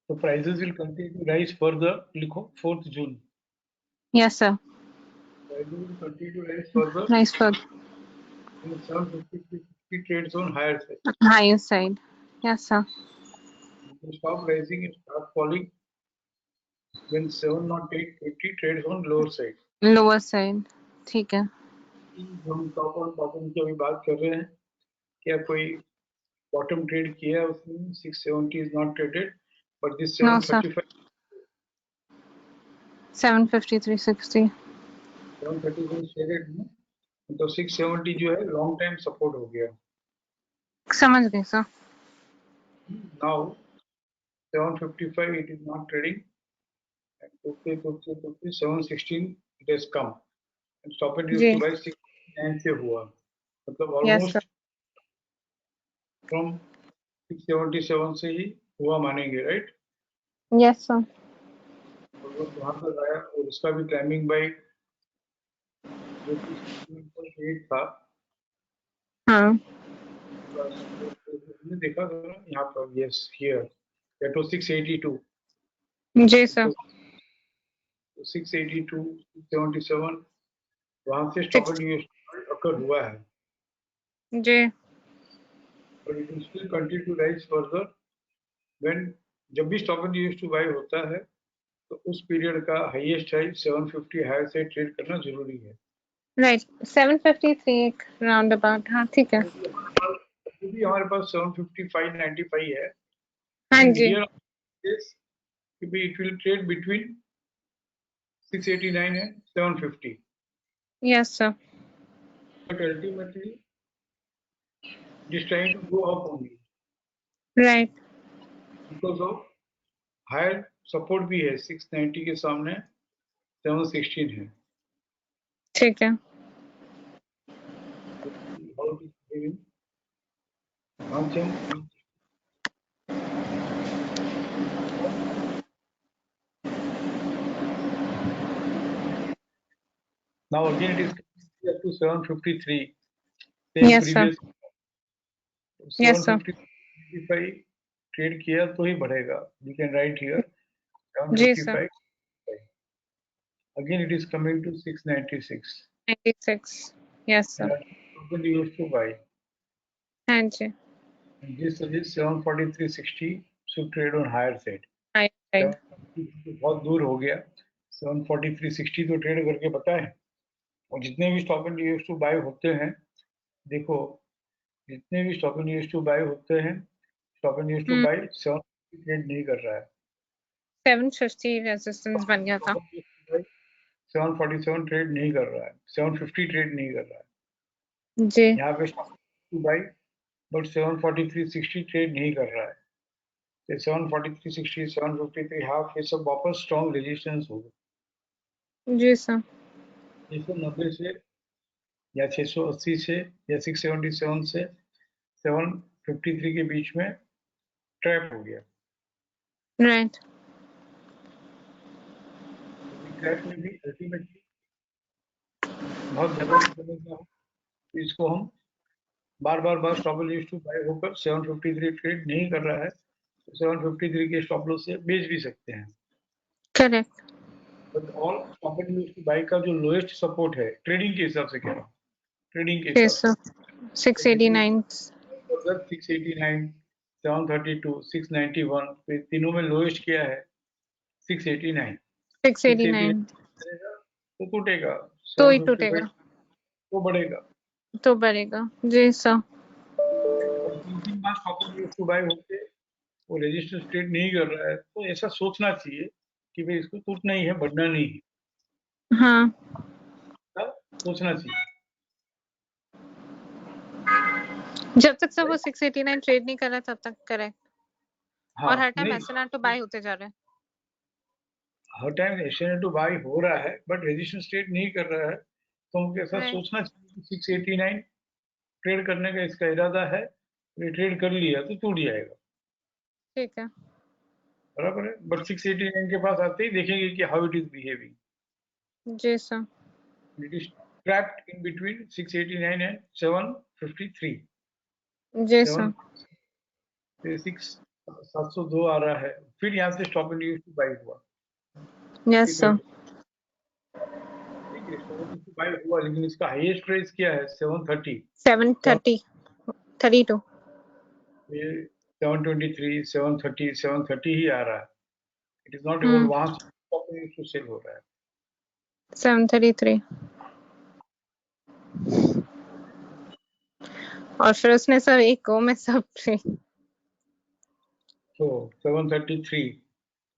तो prices will continue to rise further. लिखो 4th June. Yes sir. Prices will continue to rise further. Nice for In 750 trades on higher side. higher side. Yes sir. It will stop rising and start falling when 708.20 trades on lower side. Lower side. ठीक है. हम टॉप और बॉटम की अभी बात कर रहे हैं. क्या कोई बॉटम ट्रेड किया है उसने? 670 is not traded, but this No sir. 735 750 360. 735 traded है, तो 670 जो है लॉन्ग टाइम सपोर्ट हो गया. समझ गए sir. Now 755 it is not trading. Okay, 716 it has come. And stop and used ji. to buy 69 से हुआ, मतलब Yes sir. almost from 677 से ही हुआ मानेंगे, right? Yes sir. और वो वहाँ तक आया और इसका भी टाइमिंग बाई जो कि 8 था. हाँ. हमने देखा था ना यहाँ पर. Yes, here that was 682. Ji sir. 682 677 वहाँ से स्टॉप एंड यूज अकर हुआ है. जी. But it will still continue to rise further when जब भी stop and use to buy होता है तो उस पीरियड का हाईएस्ट हाई 750 हाई से ट्रेड करना जरूरी है. Right. 753 एक round about. हाँ ठीक है. अभी भी हमारे पास 755 95 है. हाँ And ji. here is it will trade between 689 and 750. Yes sir. But ultimately it is trying to go up only Right. because of higher support भी है. 690 के सामने 716 है. ठीक है. How it is behaving. Once हम now again it is up to 753. Same Yes sir. previous Yes sir. 755 trade किया तो ही बढ़ेगा. We can write here ji sir. 755. Again it is coming to 696. 96. Yes sir. Open used to buy. हाँ जी. And this is 743.60 should trade on higher side. Higher side. बहुत दूर हो गया. 743.60 तो ट्रेड करके पता है. और जितने भी stop and use to buy होते हैं, देखो जितने भी stop and use to buy होते हैं, stop and use to buy 750 trade नहीं कर रहा है. 750 रेजिस्टेंस बन गया था. 747 ट्रेड नहीं कर रहा है. 750 ट्रेड नहीं कर रहा है. जी. यहाँ पे stop to buy but 743.60 trade नहीं कर रहा है। तो 743.60, 753 हाफ, ये सब वापस स्ट्रॉन्ग रेजिस्टेंस होगा। जी सर। 690 से या 680 से या 677 से 753 के बीच में ट्रैप हो गया। राइट। ट्रैप में भी अल्टीमेटली बहुत ज्यादा समझना हो तो इसको हम बार स्टॉप लॉस टू बाय होकर 753 ट्रेड नहीं कर रहा है तो 753 के स्टॉप लॉस से बेच भी सकते हैं। Correct. But all stop loss to buy का जो लोएस्ट सपोर्ट है ट्रेडिंग के हिसाब से कह रहा हूँ, ट्रेडिंग के जी हिसाब सर। 689। से 689, 732, 691, फिर तीनों में लोएस्ट किया है 689। 689 तो टूटेगा, तो ही 755 टूटेगा, तो बढ़ेगा। तो बढ़ेगा। जी सर। और 3 मास टू बाय होके वो रेजिस्टेंस ट्रेड नहीं कर रहा है तो ऐसा सोचना चाहिए कि भाई इसको टूटना ही है, बढ़ना नहीं है, हाँ। सोचना चाहिए। जब तक सब वो 689 ट्रेड नहीं कर रहा तब तक करेक्ट। हाँ, और हर टाइम नहीं एसएनआर टू बाय होते जा रहे हैं। हर टाइम एसएनआर टू बाय हो रहा है बट रेजिस्टेंस ट्रेड नहीं कर रहा है तो हमको ऐसा राइट। सोचना चाहिए कि 689 ट्रेड करने का इसका इरादा है, ये ट्रेड कर लिया तो टूट जाएगा, ठीक है। बराबर है। बट 689 के पास आते ही देखेंगे कि हाउ इट इज बिहेविंग। जी sir. It is trapped in between 689 and 753। जी सर। 702 आ रहा है, फिर यहाँ से stop and use to buy हुआ। Yes sir. ठीक है, stop and use to buy हुआ लेकिन इसका हाईएस्ट प्राइस क्या है 730, 730 32 ये 723, 730, 730 ही आ रहा है। इट इज नॉट इवन वहां से stop and use to sell हो रहा है। 733 और फिर उसने सब एक गो में सब तो 733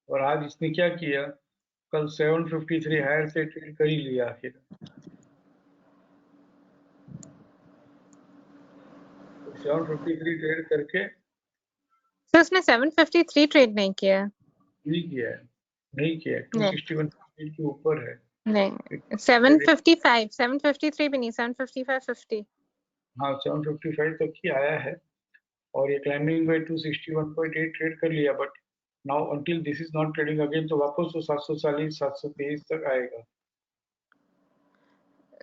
और आज इसने क्या किया, कल 753 हायर से ट्रेड कर ही लिया आखिर। 753 ट्रेड करके तो उसने 753 ट्रेड नहीं किया है। नहीं किया है, नहीं किया है, नहीं 261 के ऊपर है। नहीं 755 753 भी नहीं 755 50। हाँ 755 तक ही आया है और ये क्लाइंबिंग में 261.8 ट्रेड कर लिया but now until this is not trading again तो वापस तो 740 723 तक आएगा।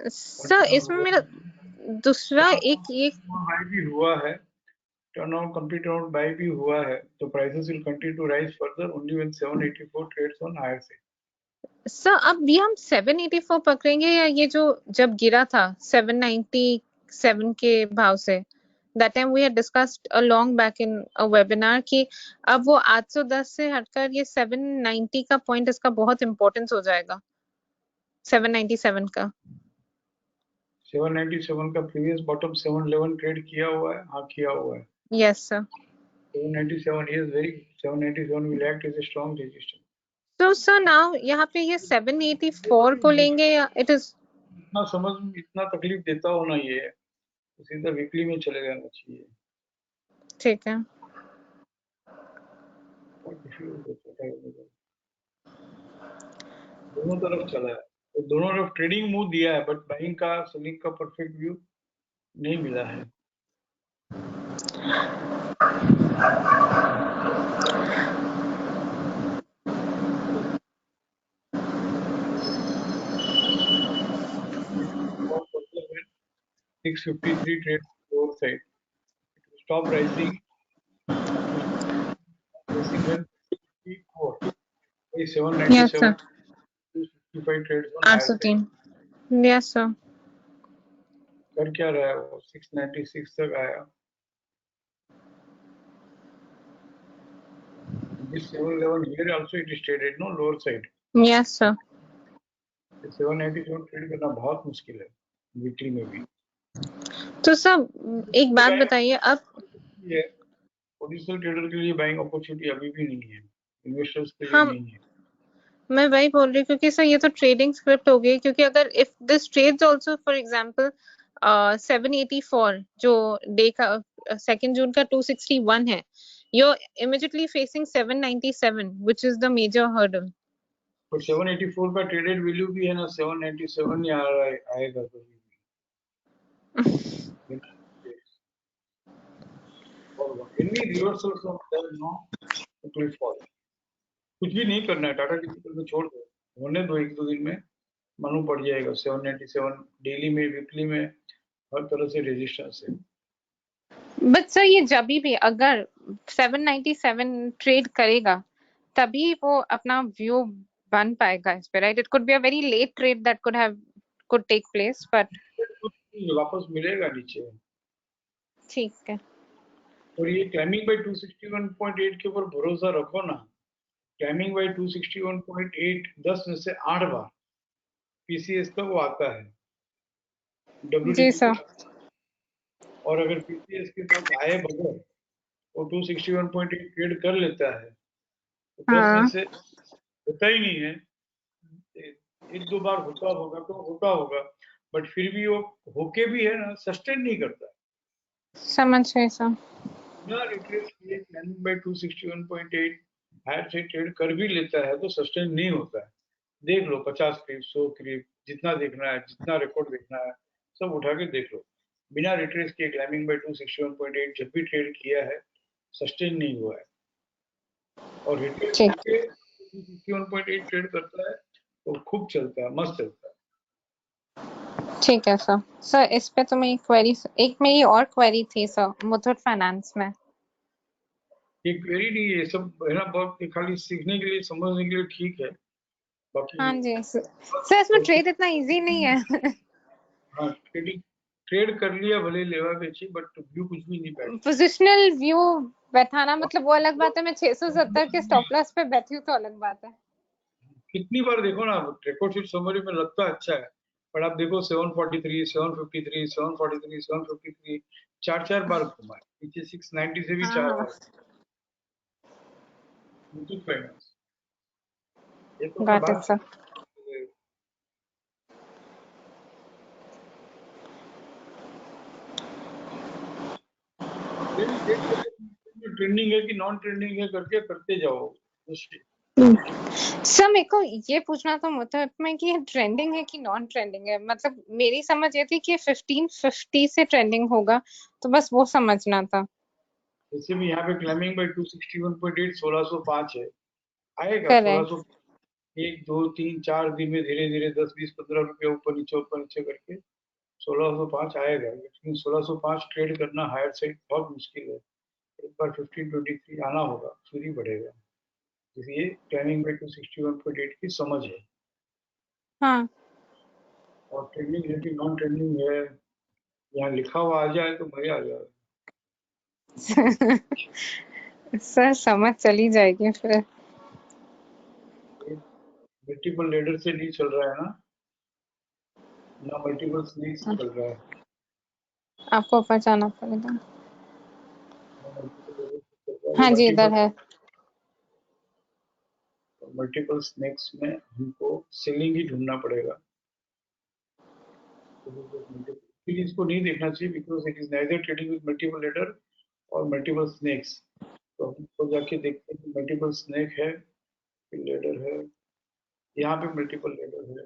सर इसमें मेरा दूसरा एक बाय भी हुआ है, turn out complete out buy भी हुआ है तो prices will continue to rise further only when 784 trades on higher से। सर अब भी हम 784 पकड़ेंगे या ये जो जब गिरा था 797 के भाव से that time we had discussed a long back in a webinar कि अब वो 810 से हटकर ये 790 का पॉइंट इसका बहुत इंपॉर्टेंस हो जाएगा 797 का। 797 का प्रीवियस बॉटम 711 ट्रेड किया हुआ है, हाँ किया हुआ है। Yes sir. 797 is very 797 will act as a strong resistance. तो सर नाउ यहाँ पे ये 784 को लेंगे या इट इज इतना समझ इतना तकलीफ देता होना ये तो सीधा वीकली में चले जाना चाहिए। ठीक है। दोनों तरफ चला है तो दोनों तरफ ट्रेडिंग मूव दिया है बट बाइंग का सेलिंग का परफेक्ट व्यू नहीं मिला है। और 653 trade lower side. It will stop rising. Rising when 64. 797. Yes sir. 265 trades on higher side. 803 yes sir. कर क्या रहा है वो 696 तक आया। This 711 here also it is traded no lower side. Yes sir. 797 trade करना बहुत मुश्किल है वीकली में भी। तो सर एक बात बताइए अब ये पोजिशनल ट्रेडर के लिए बाइंग अपॉर्चुनिटी अभी भी नहीं है, इन्वेस्टर्स के लिए हम नहीं है। मैं वही बोल रही हूँ क्योंकि सर ये तो ट्रेडिंग स्क्रिप्ट हो गई क्योंकि अगर if this trades also for example 784 जो डे का 2 जून का 261 है, you're immediately facing 797 which is the major hurdle. तो 784 का ट्रेडेड वैल्यू भी है ना, 797 ही आएगा कभी भी। Any reversal from there, no, it will fall. कुछ भी नहीं करना है, टाटा कैपिटल में छोड़ दो, होने दो, एक दो दिन में मालूम पड़ जाएगा। 797 डेली में, वीकली में, हर तरह से रेजिस्टेंस है। बट सर ये जब भी अगर 797 ट्रेड करेगा तभी वो अपना व्यू बन पाएगा इस पे, right? It could be a very late trade that could take place, but वापस मिलेगा नीचे। ठीक है। और ये क्लाइमिंग बाय 261.8 के ऊपर भरोसा रखो ना। क्लाइमिंग बाय 261.8 10 में से 8 बार पीसीएस का वो आता है, जी सर। और अगर पीसीएस के पास आए बगैर वो 261.8 ट्रेड कर लेता है तो 10 में से होता ही नहीं है। एक दो बार होता होगा तो होता होगा, बट फिर भी वो होके भी है ना, सस्टेन नहीं करता। समझ गए सर। बिना रिट्रेस किए क्लाइमिंग बाय 261.8 हायर से ट्रेड कर भी लेता है तो सस्टेन नहीं होता है। देख लो 50 क्लिप, 100 क्लिप, जितना देखना है, जितना रिकॉर्ड देखना है, सब उठा के देख लो। बिना रिट्रेस किए क्लाइमिंग बाय 261.8 जब भी ट्रेड किया है सस्टेन नहीं हुआ है, और रिट्रेस करके 261.8 ट्रेड करता है तो खूब चलता है, मस्त चलता है। ठीक है सर। सर इस पे तो एक मेरी और क्वेरी थी सर, मुथूट फाइनेंस में। ये क्वेरी नहीं है, सब है ना, बहुत खाली सीखने के लिए, समझने के लिए ठीक है, बाकी हाँ जी सर इसमें ट्रेड इतना इजी नहीं है। हाँ, ट्रेड कर लिया भले लेवा बेची, बट व्यू कुछ भी नहीं बैठ। पोजिशनल व्यू बैठाना मतलब वो अलग बात है, मैं 670 के स्टॉप लॉस पे बैठी हूँ तो अलग बात है। कितनी बार देखो ना, रिकॉर्ड शीट समरी में लगता अच्छा है, पर आप देखो 743, 753, 743, 753 चार बार घुमा है, पीछे 690 से भी हाँ 4 हाँ बार। मुथूट फाइनेंस ये तो गॉट इट बात सर। ट्रेंडिंग है कि नॉन ट्रेंडिंग है करके करते जाओ। सर मेरे को ये पूछना था मुथूट में कि ये ट्रेंडिंग है कि नॉन ट्रेंडिंग है, मतलब मेरी समझ ये थी कि 1550 से ट्रेंडिंग होगा, तो बस वो समझना था। वैसे भी यहाँ पे क्लाइमिंग बाय 261.8 1605 है, आएगा करेक्ट। 1600, 1 2 3 4 दिन में धीरे धीरे 10 20 15 रुपये ऊपर नीचे करके 1605 आएगा। लेकिन 1605 ट्रेड करना हायर साइड बहुत मुश्किल है, एक बार 1523 आना होगा फिर ही बढ़ेगा। इसलिए क्लाइमिंग बाय 261.8 की समझ है। हाँ और ट्रेंडिंग है कि नॉन ट्रेंडिंग है, यहाँ लिखा हुआ आ जाए तो मजा आ जाए। सर समझ चली जाएगी फिर। मल्टीपल लेडर से नहीं चल रहा है ना मल्टीपल स्नेक से चल रहा है। आपको ऊपर जाना पड़ेगा। हाँ जी इधर है। मल्टीपल स्नेक्स में हमको सेलिंग ही ढूंढना पड़ेगा। फिर इसको नहीं देखना चाहिए, because it is neither trading with multiple ladder और मल्टीपल स्नेक्स। तो हमको जाके देखते हैं मल्टीपल स्नेक है, लेडर है, यहाँ पे मल्टीपल लेडर है।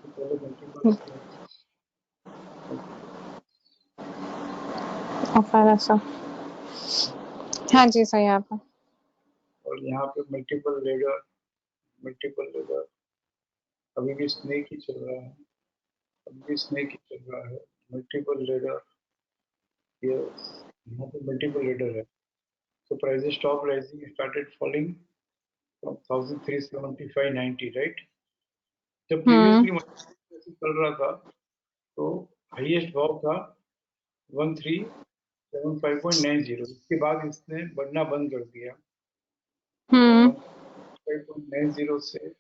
पहले मल्टीपल स्नेक्स, हाँ जी सर यहाँ पे, और यहाँ पे मल्टीपल लेडर अभी भी स्नेक ही चल रहा है, अभी भी स्नेक ही चल रहा है। मल्टीपल लेडर, यहाँ पे मल्टीपल लेडर है। So prices stopped rising, started falling from 1375.90, right? जब प्रीवियसली चल रहा था तो हाईएस्ट भाव था 1375.90, इसके बाद इसने बढ़ना बंद कर दिया। 15.90 से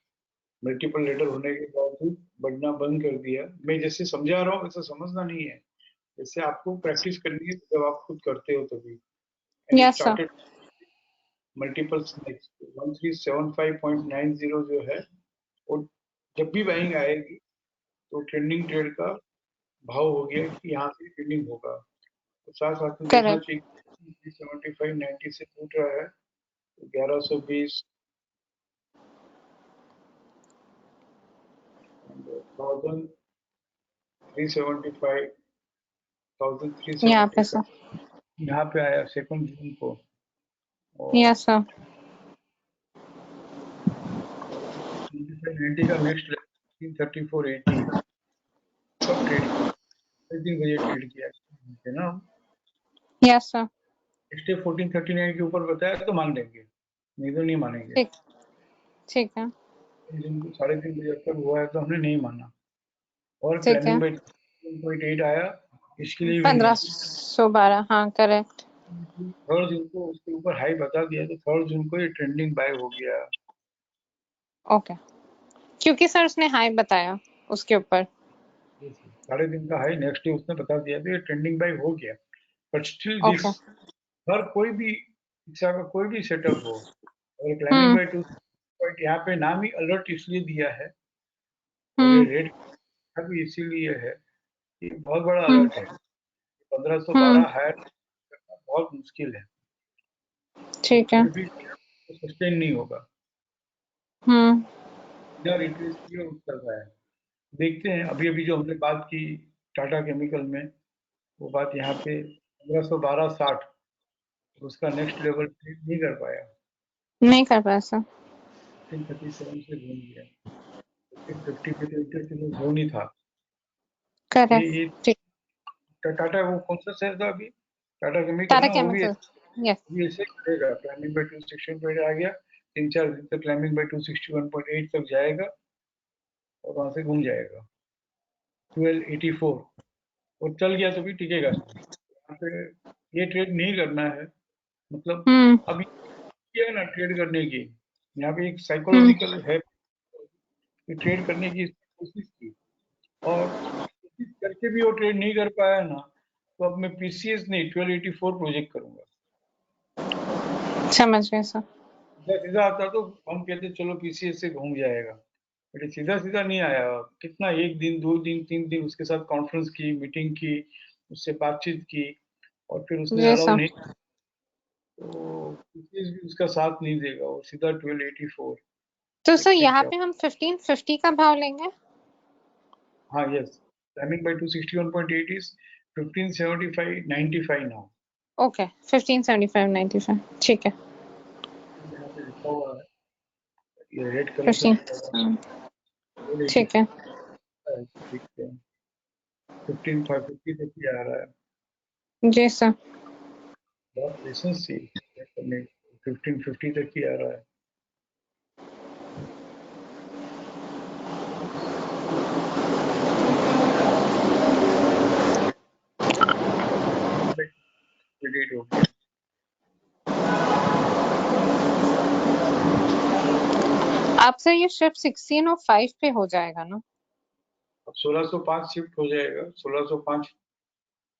मल्टीपल लेटर होने के बावजूद बढ़ना बंद कर दिया। मैं जैसे समझा रहा हूँ वैसे समझना नहीं है, जैसे आपको प्रैक्टिस करनी है जब आप खुद करते हो तभी। Yes sir. मल्टीपल स्नेक्स 1375.90 जो है वो जब भी बाइंग आएगी तो ट्रेंडिंग ट्रेड का भाव हो गया कि यहाँ से ट्रेंडिंग होगा। तो साथ साथ में देखना करेक्ट। चाहिए 75-90 से टूट रहा है तो 1120 1375 यहाँ पे 1375 सर। यहाँ पे आया 2 जून को और यस सर। 90 का नेक्स्ट लेवल 3480 कब ट्रेड किया 3 बजे ट्रेड किया है ना। Yes sir. नेक्स्ट डे 1439 के ऊपर बताया तो मान लेंगे, नहीं तो नहीं मानेंगे। ठीक, ठीक है, जिनको 3:30 बजे तक हुआ है तो हमने नहीं माना। और ठीक है। क्लाइंबिंग बाय 1.8 आया, इसके लिए भी नहीं। 1512, हाँ करेक्ट। 3 जून को उसके ऊपर हाई बता दिया तो 3 जून को ये ट्रेंडिंग बाय हो गया। ओके, क्योंकि सर उसने हाई बताया उसके ऊपर। 3.5 का हाई नेक्स्ट डे उसने बता दिया तो ये ट्रेंडिंग बाय हो गया। But still this, okay. हर कोई भी शिक्षा का कोई भी सेटअप हो, और क्लाइंबिंग बाय 2 पॉइंट यहाँ पे नाम ही अलर्ट इसलिए दिया है और ये रेड भी इसीलिए है, ये बहुत बड़ा अलर्ट है। 1512 हायर करना बहुत मुश्किल है, ठीक है। फिर भी सस्टेन नहीं होगा, बिना रिट्रेस किए उठ कर रहा है। देखते हैं, अभी अभी जो हमने बात की टाटा केमिकल में, वो बात यहाँ पे 1512.60, उसका नेक्स्ट लेवल नहीं कर पाया, नहीं कर पाया सर। 1537 से घूम गया। 1550 पे तो इंटरनेशनल जोन ही था। ये करेक्ट, ठीक। टाटा, वो कौन सा शेयर था अभी, टाटा केमिकल टाटा ना, वो भी केमिकल, यस। ऐसे करेगा। क्लाइंबिंग बाय 260 आया गया, 3-4 दिन तक क्लाइंबिंग बाय 261.8 तक जाएगा और वहां से घूम जाएगा 1284, और चल गया तो भी टिकेगा नहीं। यहाँ पे ये ट्रेड नहीं करना है, मतलब अभी किया है ना ट्रेड करने की, यहाँ पे एक साइकोलॉजिकल है कि ट्रेड करने की कोशिश की, और कोशिश करके भी वो ट्रेड नहीं कर पाया ना, तो अब मैं पीसीएस नहीं 1284 प्रोजेक्ट करूंगा। समझ गए सर। सीधा सीधा आता तो हम कहते चलो पीसीएस से घूम जाएगा, बट सीधा सीधा नहीं आया। कितना, 1 दिन 2 दिन 3 दिन उसके साथ कॉन्फ्रेंस की, मीटिंग की, उससे बातचीत की, और फिर उसने जी अलाउ सर। नहीं, तो पीसीएस भी उसका साथ नहीं देगा, और सीधा 1284 तो सर देखते हैं यहाँ क्या। पे हम 1550 का भाव लेंगे। हाँ, yes, timing by 261.8 is 1575.95 now. Okay, 1575.95, ठीक है। यहाँ पे लिखा हुआ है, ये रेड कलर से 15, ठीक है। 1284 देखते हैं, 15550 तक ही आ रहा है। जी सर। बहुत पेशेंस चाहिए करने, 1550 तक ही आ रहा है। क्रेडिट हो गया। आप सर ये शिफ्ट 1605 पे हो जाएगा ना। अब 1605 शिफ्ट हो जाएगा, 1605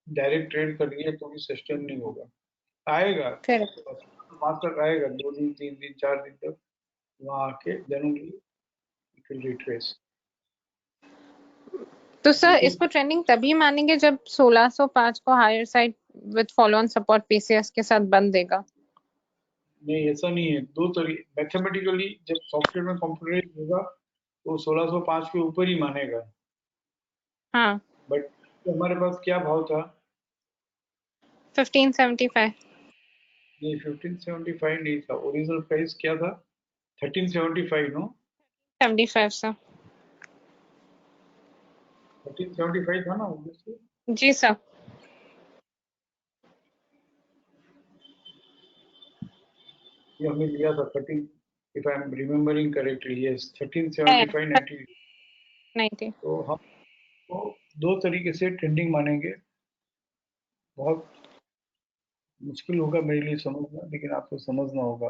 डायरेक्ट ट्रेड कर लिए तो भी सस्टेन नहीं होगा, आएगा फिर 5 तक आएगा, 2 दिन 3 दिन 4 दिन तक वहां आके then only it will retrace. तो सर इसको ट्रेंडिंग तभी मानेंगे जब 1605 को higher side with follow on support PCS के साथ बंद देगा। नहीं, ऐसा नहीं है, दो तरीके मैथमेटिकली, जब सॉफ्टवेयर में कंप्यूटराइज होगा तो 1605 के ऊपर ही मानेगा, हाँ, बट हमारे पास क्या भाव था, 1575। नहीं 1575 नहीं था, ओरिजिनल प्राइस क्या था, 1375 नो, 75 सर। 1375 था ना obviously। जी सर। ये हमने लिया था 13, if I am remembering correctly, yes 1375.90। 90। तो हम तो दो तरीके से ट्रेंडिंग मानेंगे, बहुत मुश्किल होगा मेरे लिए समझना, लेकिन आपको समझना होगा।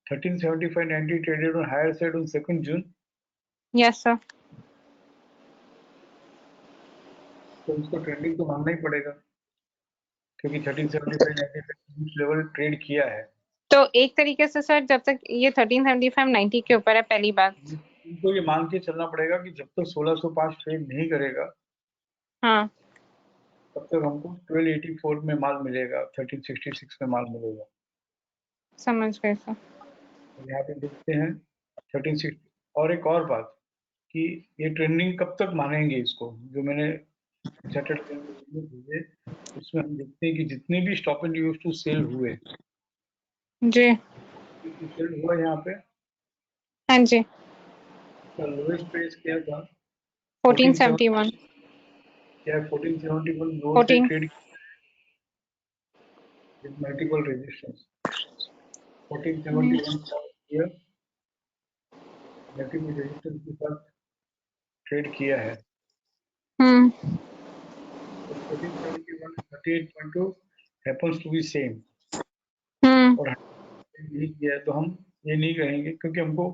1375.90 traded on higher side on 2 June, yes sir. तो उसको ट्रेंडिंग तो मानना ही पड़ेगा, क्योंकि 1375.90 लेवल ट्रेड किया है। तो एक तरीके से सर जब तक ये 1375 90 के ऊपर है पहली बात। उनको ये मान के चलना पड़ेगा कि जब तक 1605 ट्रेड नहीं करेगा हाँ, तब तक हमको 1284 में माल मिलेगा, 1366 में माल मिलेगा। समझ गए सर। तो यहाँ पे देखते हैं 1360। और एक और बात कि ये ट्रेंडिंग कब तक मानेंगे इसको, जो मैंने सैटरडे में वीडियो भेजे उसमें हम देखते हैं कि जितने भी stop and use to sell हुए, जी। सेल हुआ यहाँ पे, हाँ जी। लोएस्ट प्राइस क्या था? 1471। क्या 1471 लो से 14। Trade with multiple resistance. 1471 किया, मल्टीपल रेजिस्टेंस के साथ ट्रेड किया है। हम्म। तो 1471 38.2 हैपेंस टू बी सेम, हम्म। और नहीं किया है तो हम ये नहीं कहेंगे, क्योंकि हमको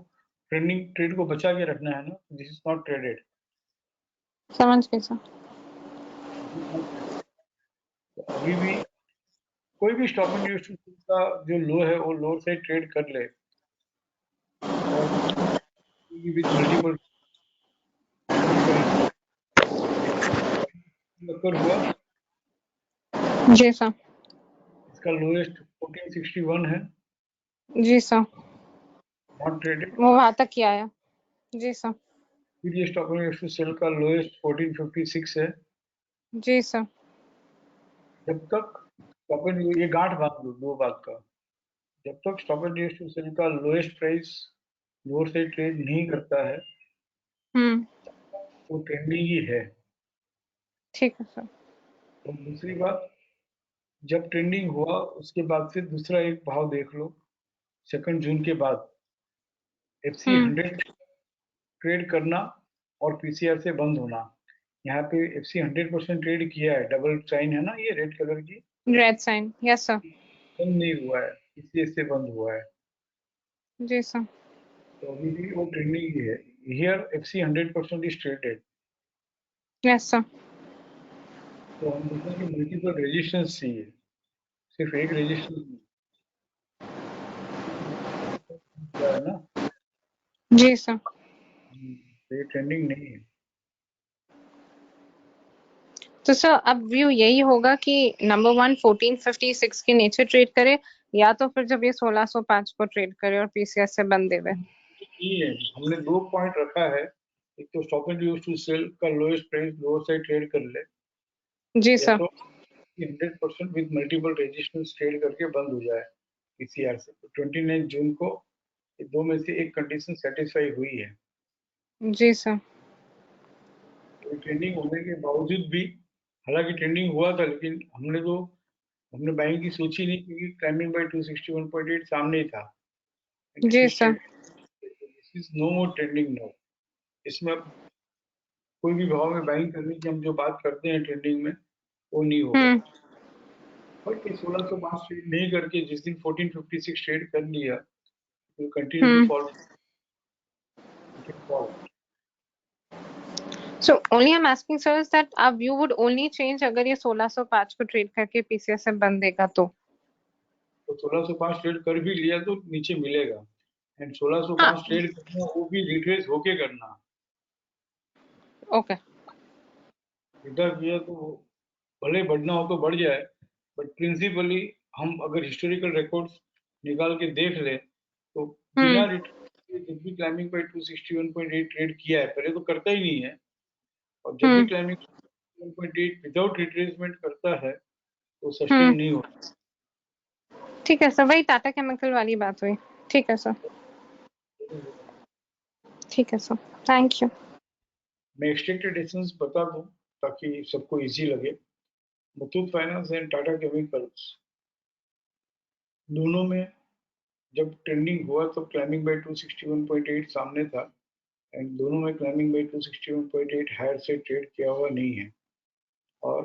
ट्रेंडिंग ट्रेड को बचा के रखना है ना। This is not traded. समझ गए सर। तो अभी भी कोई भी स्टॉप एंड यूज का जो लो है वो लो से ट्रेड कर ले, और विद मल्टीपल हुआ। जी सर। इसका लोएस्ट 1461 है, जी सर। Not traded. वो वहां तक किया है। जी सर। फिर ये स्टॉप एंड यूज सेल का लोएस्ट 1456 है। जी सर। जब तक स्टॉप एंड ये गांठ बांध लो दो बात का, जब तक स्टॉप एंड यूज सेल का लोएस्ट प्राइस लो से ट्रेड नहीं करता है हम्म। वो ट्रेंडिंग ही है। ठीक है सर। और दूसरी बात, जब ट्रेंडिंग हुआ उसके बाद से दूसरा एक भाव देख लो, 2 जून के बाद एफसी हम्म। 100 ट्रेड करना और पीसीआर से बंद होना। यहाँ पे एफसी 100% ट्रेड किया है, डबल साइन है ना ये रेड कलर की, रेड साइन, यस सर। बंद नहीं हुआ है, पीसीएस से बंद हुआ है। जी सर। तो अभी भी वो ट्रेंडिंग ही है। Here FC 100% is traded. Yes sir. तो हम देखेंगे मल्टीपल रेजिस्टेंस चाहिए, सिर्फ एक रेजिस्टेंस है ना। जी सर। तो ये ट्रेंडिंग नहीं है। तो सर अब व्यू यही होगा कि नंबर 1 1456 के नीचे ट्रेड करे, या तो फिर जब ये 1605 को ट्रेड करे और पीसीएस से बंद देवे। ये है, हमने 2 पॉइंट रखा है। एक तो stop and use to sell का lowest price lower side trade कर ले, जी या सर। तो 100% विद मल्टीपल रेजिस्टेंस ट्रेड करके बंद हो जाए पीसीआर से। तो 29 जून को ये दो में से एक कंडीशन सेटिस्फाई हुई है। जी सर। तो ट्रेंडिंग होने के बावजूद भी, हालांकि ट्रेंडिंग हुआ था लेकिन हमने बाइंग की सोची नहीं, क्योंकि क्लाइंबिंग बाय 261.8 सामने ही था। जी sir. This is no more trending now. इसमें अब कोई भी भाव में बाइंग करने की हम जो बात करते हैं ट्रेंडिंग में, वो नहीं होगा। हम्म। बट 1605 ट्रेड नहीं करके जिस दिन 1456 ट्रेड कर लिया, will continue to hmm. fall. It will fall. So only I'm asking sir is that our view would only change अगर ये 1605 को ट्रेड करके पीसीएस से बंद देगा तो। तो 1605 ट्रेड कर भी लिया तो नीचे मिलेगा, एंड 1605 हाँ। ट्रेड करना वो भी रिट्रेस होके करना। ओके। सीधा किया तो भले बढ़ना हो तो बढ़ जाए, बट प्रिंसिपली हम अगर हिस्टोरिकल रिकॉर्ड्स निकाल के देख ले तो बिना हम्म। रिट्रेस जब भी क्लाइंबिंग पे 261.8 ट्रेड किया है, पहले तो करता ही नहीं है, और जब भी हम्म। क्लाइंबिंग 1.8 विदाउट रिट्रेसमेंट करता है तो सस्टेन हम्म। नहीं होता। ठीक है सर, वही टाटा केमिकल वाली बात हुई। ठीक है सर। ठीक है सर। Thank you. मैं एक्सटेंडेड एसेंस बता दूं ताकि सबको इजी लगे। Muthoot finance and Tata chemicals दोनों में जब ट्रेंडिंग हुआ तो क्लाइंबिंग बाय 261.8 सामने था, एंड दोनों में क्लाइंबिंग बाय 261.8 हायर से ट्रेड किया हुआ नहीं है। और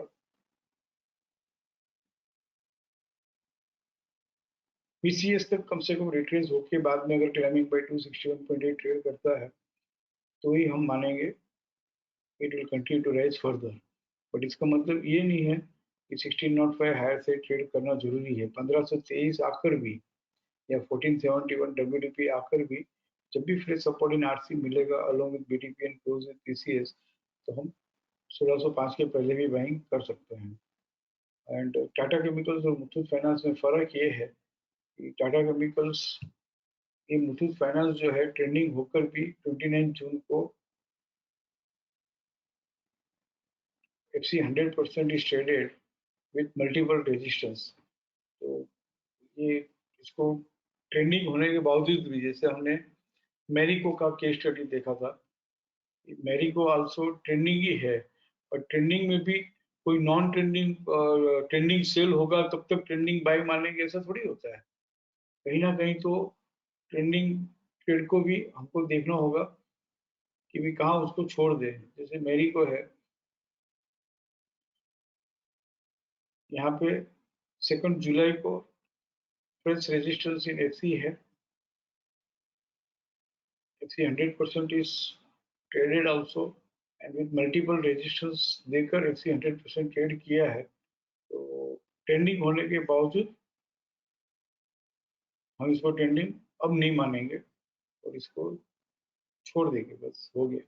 पीसीएस तक कम से कम रिट्रेस होके बाद में अगर क्लाइंबिंग बाय 261.8 ट्रेड करता है तो ही हम मानेंगे it will continue to rise further. But इसका मतलब ये नहीं है कि 1605 हायर से ट्रेड करना जरूरी है। 1523 आकर भी या 1471 डब्ल्यूडीपी आकर भी जब भी फ्रेश सपोर्ट इन आरसी मिलेगा along with BTP and close with PCS, तो हम 1605 के पहले भी बाइंग कर सकते हैं। एंड टाटा केमिकल्स और मुथूट फाइनेंस में फर्क ये है कि टाटा केमिकल्स, ये मुथूट फाइनेंस जो है ट्रेंडिंग होकर भी 29 जून को FC 100% is traded with multiple resistance। तो ये इसको ट्रेंडिंग होने के बावजूद भी, जैसे हमने मैरिको का केस स्टडी देखा था, मैरिको आल्सो ट्रेंडिंग ही है, और ट्रेंडिंग में भी कोई नॉन ट्रेंडिंग ट्रेंडिंग सेल होगा तब तक ट्रेंडिंग बाय मानेंगे, ऐसा थोड़ी होता है। कहीं ना कहीं तो ट्रेंडिंग ट्रेड को भी हमको देखना होगा कि भी कहाँ उसको छोड़ दें। जैसे मैरिको है, यहाँ पे 2 जुलाई को फ्रेश रेजिस्टेंस इन एफसी है, FC 100% is traded also and with multiple resistance देकर FC 100% ट्रेड किया है। तो ट्रेंडिंग होने के बावजूद हम इसको ट्रेंडिंग अब नहीं मानेंगे और इसको छोड़ देंगे, बस हो गया।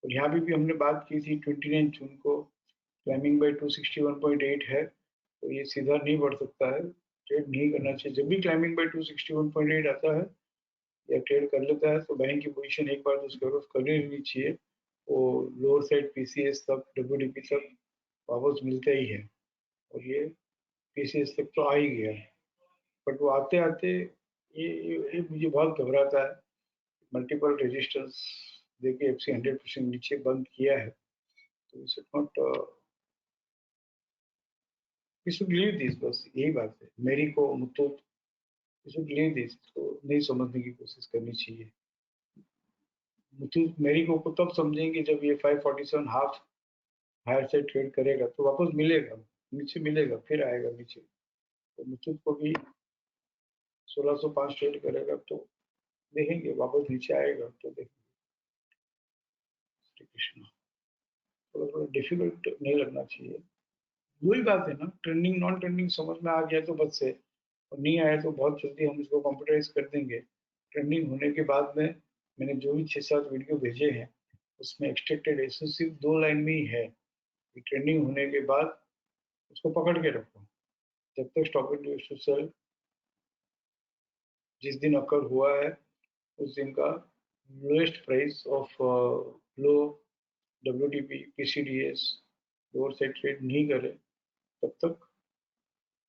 और यहाँ भी हमने बात की थी 29 जून को क्लाइंबिंग बाय 261.8 है, तो ये सीधा नहीं बढ़ सकता है, ट्रेड नहीं करना चाहिए। जब भी क्लाइंबिंग बाय 261.8 आता है या ट्रेड कर लेता है तो बैंक की पोजीशन एक बार तो उसके ऊपर कर लेनी चाहिए, वो लोअर साइड पीसीएस तक, डब्ल्यूडीपी तक वापस मिलता ही है, और ये पीसीएस तक तो आ ही गया। बट वो आते आते ये मुझे बहुत घबराता है। मल्टीपल रेजिस्टेंस देके एफसी 100% नीचे बंद किया है, तो it's not, we should leave this, बस यही बात है। मेरी को Muthoot, we should leave this, तो नहीं समझने की कोशिश करनी चाहिए। मुथूट मेरी को तब समझेंगे जब ये 547 हाफ हायर से ट्रेड करेगा तो वापस मिलेगा, नीचे मिलेगा, फिर आएगा नीचे। तो मुथूट को भी 1605 ट्रेड करेगा तो देखेंगे वापस नीचे आएगा तो देखेंगे। थोड़ा थोड़ा डिफिकल्ट नहीं लगना चाहिए, वही बात है ना, ट्रेंडिंग नॉन ट्रेंडिंग समझ में आ गया तो बस से, और नहीं आया तो बहुत जल्दी हम इसको कंप्यूटराइज कर देंगे। ट्रेंडिंग होने के बाद में मैंने जो भी 6-7 वीडियो भेजे हैं उसमें एक्सट्रैक्टेड एसो सिर्फ 2 लाइन में ही है। ट्रेंडिंग होने के बाद उसको पकड़ के रखो, जब तक स्टॉप टू सेल जिस दिन अकर हुआ है उस दिन का lowest price of low WTP PCDS lower side trade नहीं करे तब तक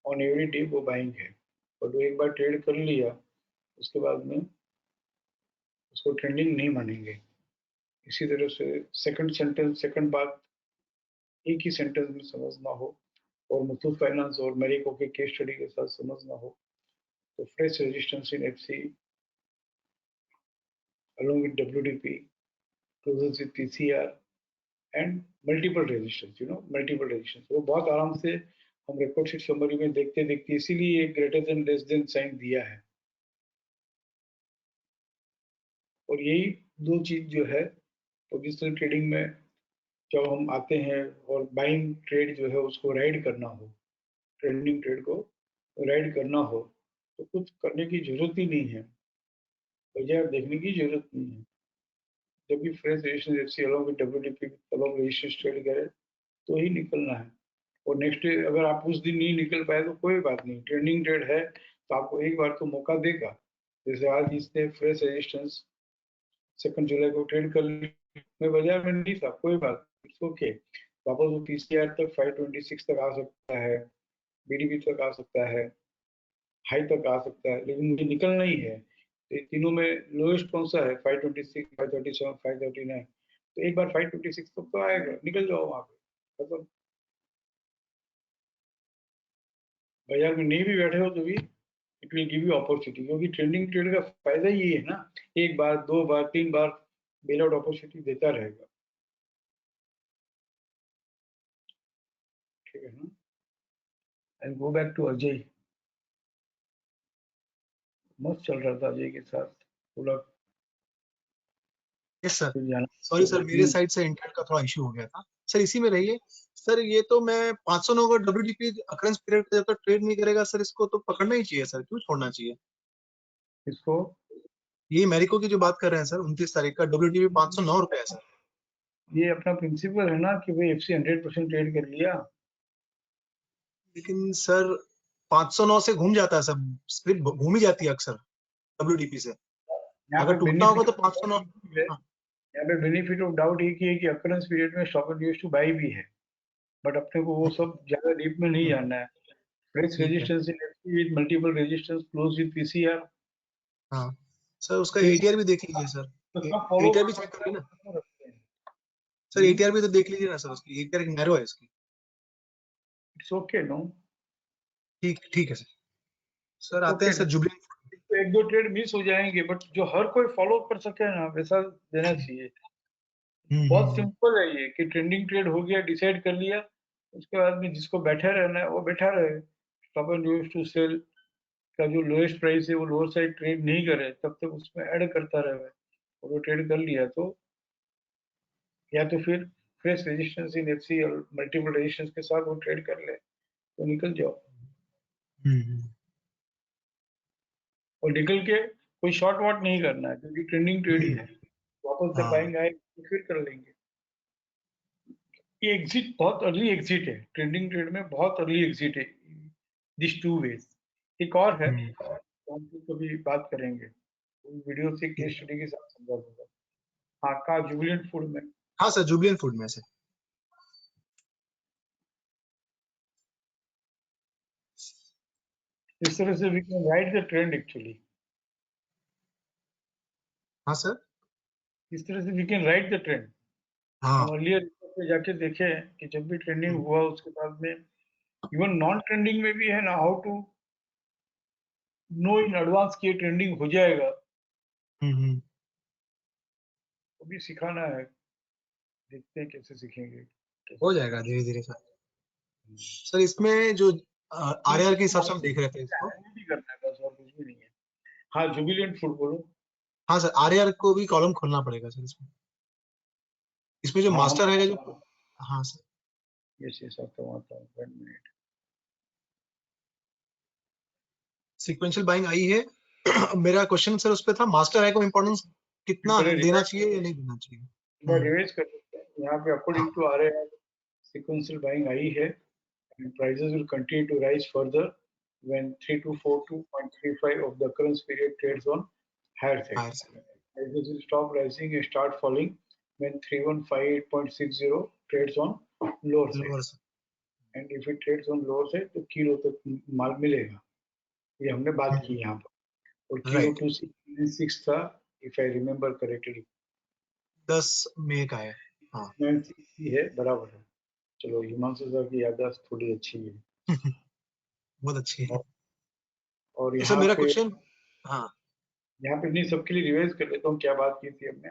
ऑन एवरी डे वो बाइंग है। और वो एक बार ट्रेड कर लिया उसके बाद में उसको ट्रेंडिंग नहीं मानेंगे। इसी तरह से सेकंड बात एक ही सेंटेंस में समझना हो और मुथूट फाइनेंस और मैरिको के केस स्टडी के साथ समझना हो तो fresh resistance in FC along with WDP closes with TCR and multiple resistance, multiple resistance। वो बहुत आराम से हम रिपोर्ट शीट समरी में देखते देखते इसीलिए greater than less than sign दिया है। और यही दो चीज जो है पोजिशनल ट्रेडिंग में जब हम आते हैं और बाइंग ट्रेड जो है उसको राइड करना हो, ट्रेंडिंग ट्रेड को राइड करना हो तो कुछ करने की जरूरत ही नहीं है, वजह देखने की जरूरत नहीं है। जब भी fresh registration FC along with WDP along registration trade करे तो ही निकलना है। और नेक्स्ट डे अगर आप उस दिन नहीं निकल पाए तो कोई बात नहीं, ट्रेंडिंग ट्रेड है तो आपको एक बार तो मौका देगा। जैसे आज इसने फ्रेश रेजिस्टेंस 2 जुलाई को ट्रेड कर ली, मैं बाजार में नहीं था, कोई बात नहीं, ओके। वापस वो पीसीआर तक 526 तक आ सकता है, बीडीपी तक आ सकता है, हाई तक आ सकता है, लेकिन मुझे निकलना ही है। तो इन तीनों में लोएस्ट कौन सा है? 526, 537, 539। तो एक बार 526 तक तो आएगा, निकल जाओ वहां पे, खत्म। बाजार में नहीं भी बैठे हो तो भी it will give you opportunity, क्योंकि ट्रेंडिंग ट्रेड का फायदा ये है ना, एक बार, दो बार, तीन बार बेल आउट अपॉर्चुनिटी देता रहेगा। ठीक है ना? And go back to Ajay, मस्त चल रहा था अजय के साथ थोड़ा। यस सर, फिर जाना सॉरी सर, मेरे साइड से इंटरनेट का थोड़ा इशू हो गया था सर, इसी में रहिए सर। ये तो मैं 509 का डब्ल्यूडीपी अकरेंस पीरियड जब तक ट्रेड नहीं करेगा सर, इसको तो पकड़ना ही चाहिए सर, क्यों छोड़ना चाहिए इसको ये मेरिको की जो बात कर रहे हैं सर 29 तारीख का WTP 509 रुपए है सर। ये अपना प्रिंसिपल है ना कि भाई एफसी 100% ट्रेड कर लिया। लेकिन सर 509 से घूम जाता है सर, स्क्रिप्ट घूम ही जाती है अक्सर WTP से। यहाँ अगर पे टूटना होगा तो 509। है, हाँ, यहाँ पे बेनिफिट ऑफ डाउट एक ही है कि अकरेंस पीरियड में stop and use to by भी है, बट अपने को वो सब ज्यादा डीप में नहीं जानना है। Price ठीक है। resistance in FP with multiple resistance close with PCR। हाँ सर, उसका तो ATR भी देख लीजिए सर। तो सब फॉलो ATR भी चेक करिए ना रखते हैं। सर, ATR भी तो देख लीजिए ना सर, उसकी ATR एक नैरो है इसकी। इट्स ओके नो, ठीक ठीक है सर। सर आते हैं ओके। Sir jubilee. एक दो ट्रेड मिस हो जाएंगे, बट जो हर कोई फॉलो कर सके ना वैसा देना चाहिए। बहुत हम्म। सिंपल है ये कि ट्रेंडिंग ट्रेड हो गया, डिसाइड कर लिया, उसके बाद में जिसको बैठा रहना है वो बैठा रहे। Stop and use to sell का जो लोएस्ट प्राइस है वो लोअर साइड ट्रेड नहीं करे तब तक उसमें ऐड करता रहे। और वो ट्रेड कर लिया तो या तो फिर फ्रेश रेजिस्टेंस इन एफसी और मल्टीपल रेजिस्टेंस के साथ वो ट्रेड कर ले तो निकल जाओ। हम्म। और निकल के कोई शॉर्ट वॉट नहीं करना है क्योंकि ट्रेंडिंग ट्रेड ही है। वापस जब हाँ। बाइंग आए तो फिर कर लेंगे। ये एग्जिट बहुत अर्ली एग्जिट है, ट्रेंडिंग ट्रेड में बहुत अर्ली एग्जिट है। This two ways. एक और है हम्म। तो हम फिर कभी बात करेंगे, वीडियो से केस स्टडी के साथ समझा दूंगा। हाँ, का जुबिलेंट फूड में हाँ सर, जुबिलियंट फूड में से। इस तरह से we can ride the trend actually. हाँ सर। इस तरह से we can ride the trend. हाँ। हम अर्लियर पे जाके देखे कि जब भी ट्रेंडिंग हुआ उसके बाद में इवन नॉन ट्रेंडिंग में भी है ना, how to know in advance की ट्रेंडिंग हो जाएगा हम्म। वो भी सिखाना है। देखते हैं कैसे सीखेंगे कैसे हो नहीं। जाएगा धीरे धीरे सर। सर इसमें जो RR के हिसाब से हम देख रहे थे इसको। नहीं करना है बस, और कुछ भी नहीं है। हाँ, जुबिलेंट फूड बोलो। हाँ सर, RR को भी कॉलम खोलना पड़ेगा सर इसमें। इसमें जो हाँ हम, मास्टर है जो। हाँ सर। यस यस, आता हूँ आता हूँ, 1 मिनट। सीक्वेंशियल बाइंग आई है। मेरा क्वेश्चन सर उस पे था, मास्टर है को इम्पोर्टेंस कितना पहले देना चाहिए या नहीं देना चाहिए। रिवाइज कर लेते हैं। यहाँ पे अकॉर्डिंग टू आ रहे हैं sequential buying आई है and prices will continue to rise further when 3242.35 of the current period trades on higher side. हाँ sir. Prices will stop rising and start falling when 3158.60 trades on lower side. Lower sir. And if it trades on lower side तो किलो तक माल मिलेगा। ये हमने बात की यहाँ पर। और किलो राइट। 2696 था, if I remember correctly। 10 मई का है। हाँ। 960 है, बराबर है। चलो, हिमांशु सर की याददाश्त थोड़ी अच्छी है। बहुत अच्छी है। और तो सर यहाँ मेरा पे क्वेश्चन। हाँ। नहीं, सबके लिए रिवाइज कर लेता हूँ क्या बात की थी हमने।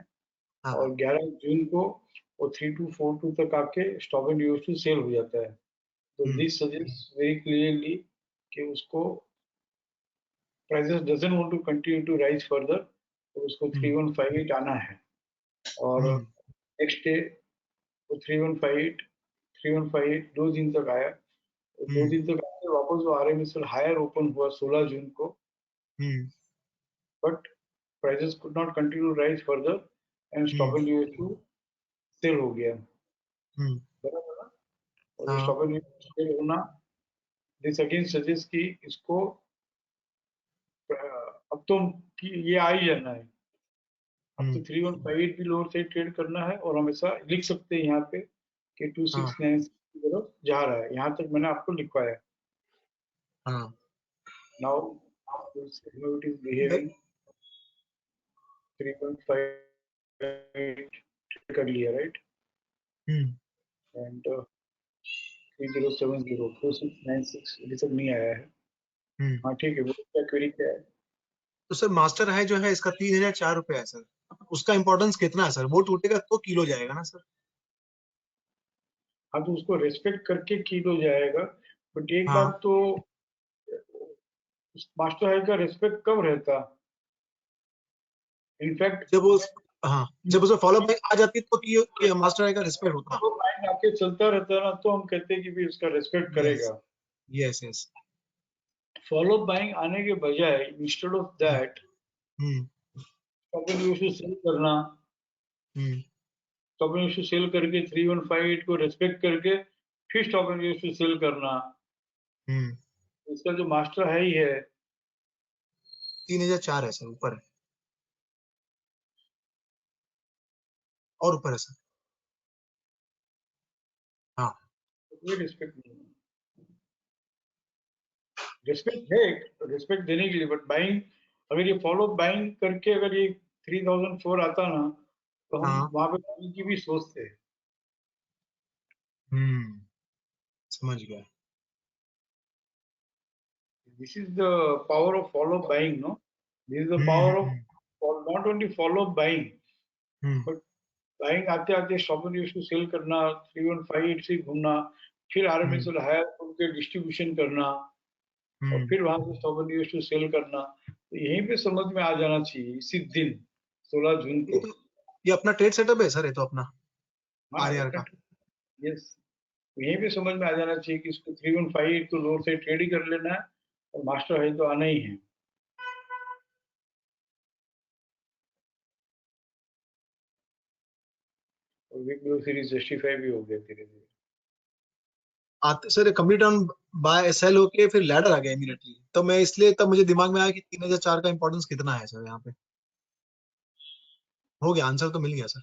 हाँ। और 11 जून को वो 3242 तक आके stop and use to sell हो जाता है। तो दिस सजेस्ट वेरी क्लियरली कि उसको prices doesn't want to continue to rise further, तो उसको 3158 आना है। और नेक्स्ट डे वो 3158 3158 2 दिन तक आया। तो 2 दिन तक आके वापस वो RMSL हायर ओपन हुआ 16 जून को, but prices could not continue to rise further and stop and use to sell हो गया। बराबर ना? और ये हाँ। स्टॉप एंड यूज सेल होना, दिस अगेन सजेस्ट कि इसको अब तो ये आ ही जाना है। अब तो 3158 भी लोअर साइड ट्रेड करना है और हमेशा लिख सकते हैं यहाँ पे कि 2696 की तरफ जा रहा है। यहाँ तक मैंने आपको लिखवाया। हाँ। Now it is behaving. 3.5 कर लिया, राइट? एंड 3070 2696 अभी तक नहीं आया है। हाँ ठीक है, वो क्या क्वेरी क्या है? तो सर मास्टर है जो है इसका 3004 रुपए है सर। उसका इम्पोर्टेंस कितना है सर? वो टूटेगा तो किलो जाएगा ना सर? हाँ, तो उसको रेस्पेक्ट करके किलो जाएगा। बट एक हाँ। बात तो, मास्टर हाई का रेस्पेक्ट कब रहता? इनफैक्ट जब उस हाँ, जब उसमें फॉलो बैक आ जाती है तो कि मास्टर है का रिस्पेक्ट होता। वो लाइन आके चलता रहता है ना, तो हम कहते हैं कि भी उसका रेस्पेक्ट यस करेगा। Yes yes. फॉलो बाइंग आने के बजाय instead of that stop and use to sell करना, stop and use to sell करके 3158 को रेस्पेक्ट करके फिर stop and use to sell करना। इसका जो मास्टर है ही है 3004 है सर, ऊपर है और ऊपर है सर। हाँ कोई रिस्पेक्ट नहीं है। रिस्पेक्ट है, रिस्पेक्ट देने के लिए, बट बाइंग अगर ये फॉलो बाइंग करके अगर ये 3004 आता ना तो हम हाँ वहां पे बाइंग की भी सोचते। समझ गया। This is the power of follow buying, no? This is the power of not only follow buying, but buying आते आते stop and use to sell करना, 3158 से घूमना, फिर RMS और हायर उनके डिस्ट्रीब्यूशन करना और फिर वहां से stop and use to sell करना, तो यहीं पे समझ में आ जाना चाहिए इसी दिन 16 जून ये को। तो ये अपना ट्रेड सेटअप है सर, ये तो अपना हाँ आरआर का। यस, यहीं पे समझ में आ जाना चाहिए कि इसको 3158 तो लोड से ट्रेड ही कर लेना है और मास्टर है तो आना ही है। और वीक ब्लू सीरीज जस्टिफाई भी हो गया धीरे धीरे। आते sir complete on buy sell होके फिर लैडर आ गया इमीडिएटली, तो मैं इसलिए तब मुझे दिमाग में आया कि 3004 का इंपॉर्टेंस कितना है सर यहाँ पे। हो गया, आंसर तो मिल गया सर।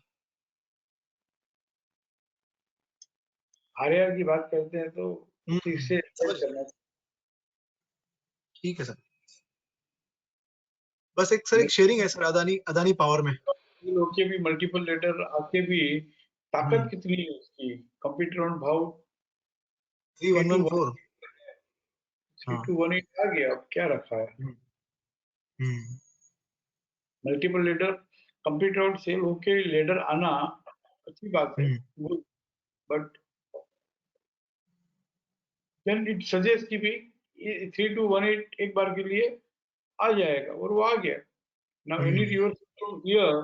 आरआर की बात करते हैं तो ठीक से समझ गया। करना ठीक है सर, बस एक सर एक शेयरिंग है सर अदानी अदानी पावर में। चाहिए। लोग के भी मल्टीपल लेटर आके भी ताकत कितनी है उसकी, कंप्यूटर ऑन भाव 3114। 3218 आ गया, अब क्या रखा है। Multiple letter computer on sell होके लेटर आना अच्छी बात है, बट देन इट सजेस्ट कि भी 3218 एक बार के लिए आ जाएगा और वो आ गया। नाउ एनी रिवर्स हियर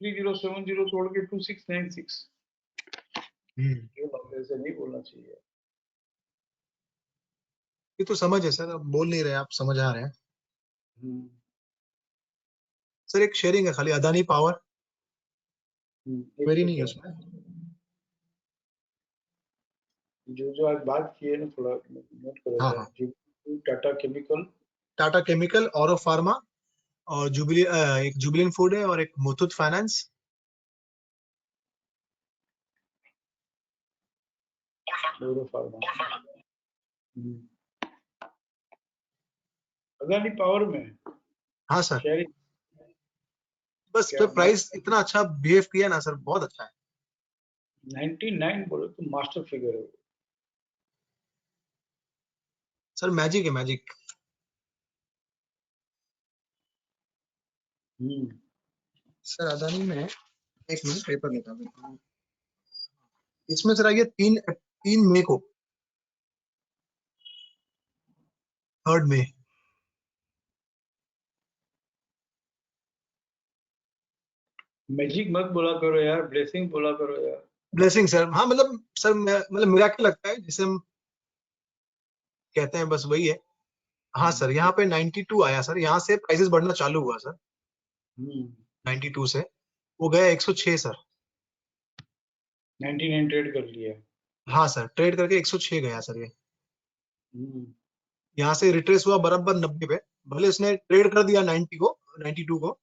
3070 तोड़ के 2696, ये बात ऐसे नहीं बोलना चाहिए। ये तो समझ है सर, अब बोल नहीं रहे आप, समझ आ रहे हैं सर। एक शेयरिंग है खाली अदानी पावर, एक क्वेरी नहीं है सेकंड, उसमें। जो जो आज बात की है ना थोड़ा नोट करो हाँ हाँ, जरा। टाटा केमिकल, टाटा केमिकल, औरो फार्मा और जुबिली एक जुबिलिन फूड है और एक मुथूट फाइनेंस। फ्लोरो फार्मा, अदानी पावर में हाँ सर, शेयरिंग बस क्या पे प्राइस इतना अच्छा बिहेव किया ना सर, बहुत अच्छा है 99 बोले तो मास्टर फिगर है। सर। मैजिक है मैजिक सर। अदानी में एक मिनट पेपर निकाल, इसमें सर आइए 3 मई को, 3 मई। मैजिक मत बोला करो यार, ब्लेसिंग बोला करो यार। ब्लेसिंग सर, हाँ मतलब सर मतलब मिराकल लगता है जिसे हम कहते हैं, बस वही है। हाँ सर, यहाँ पे 92 आया सर, यहाँ से प्राइसेस बढ़ना चालू हुआ सर 92 से, वो गया 106 सर। 99 ट्रेड कर लिया। हाँ सर, ट्रेड करके 106 गया सर ये। यहाँ से रिट्रेस हुआ बराबर 90 पे, भले उसने ट्रेड कर दिया 90 को, 92 को,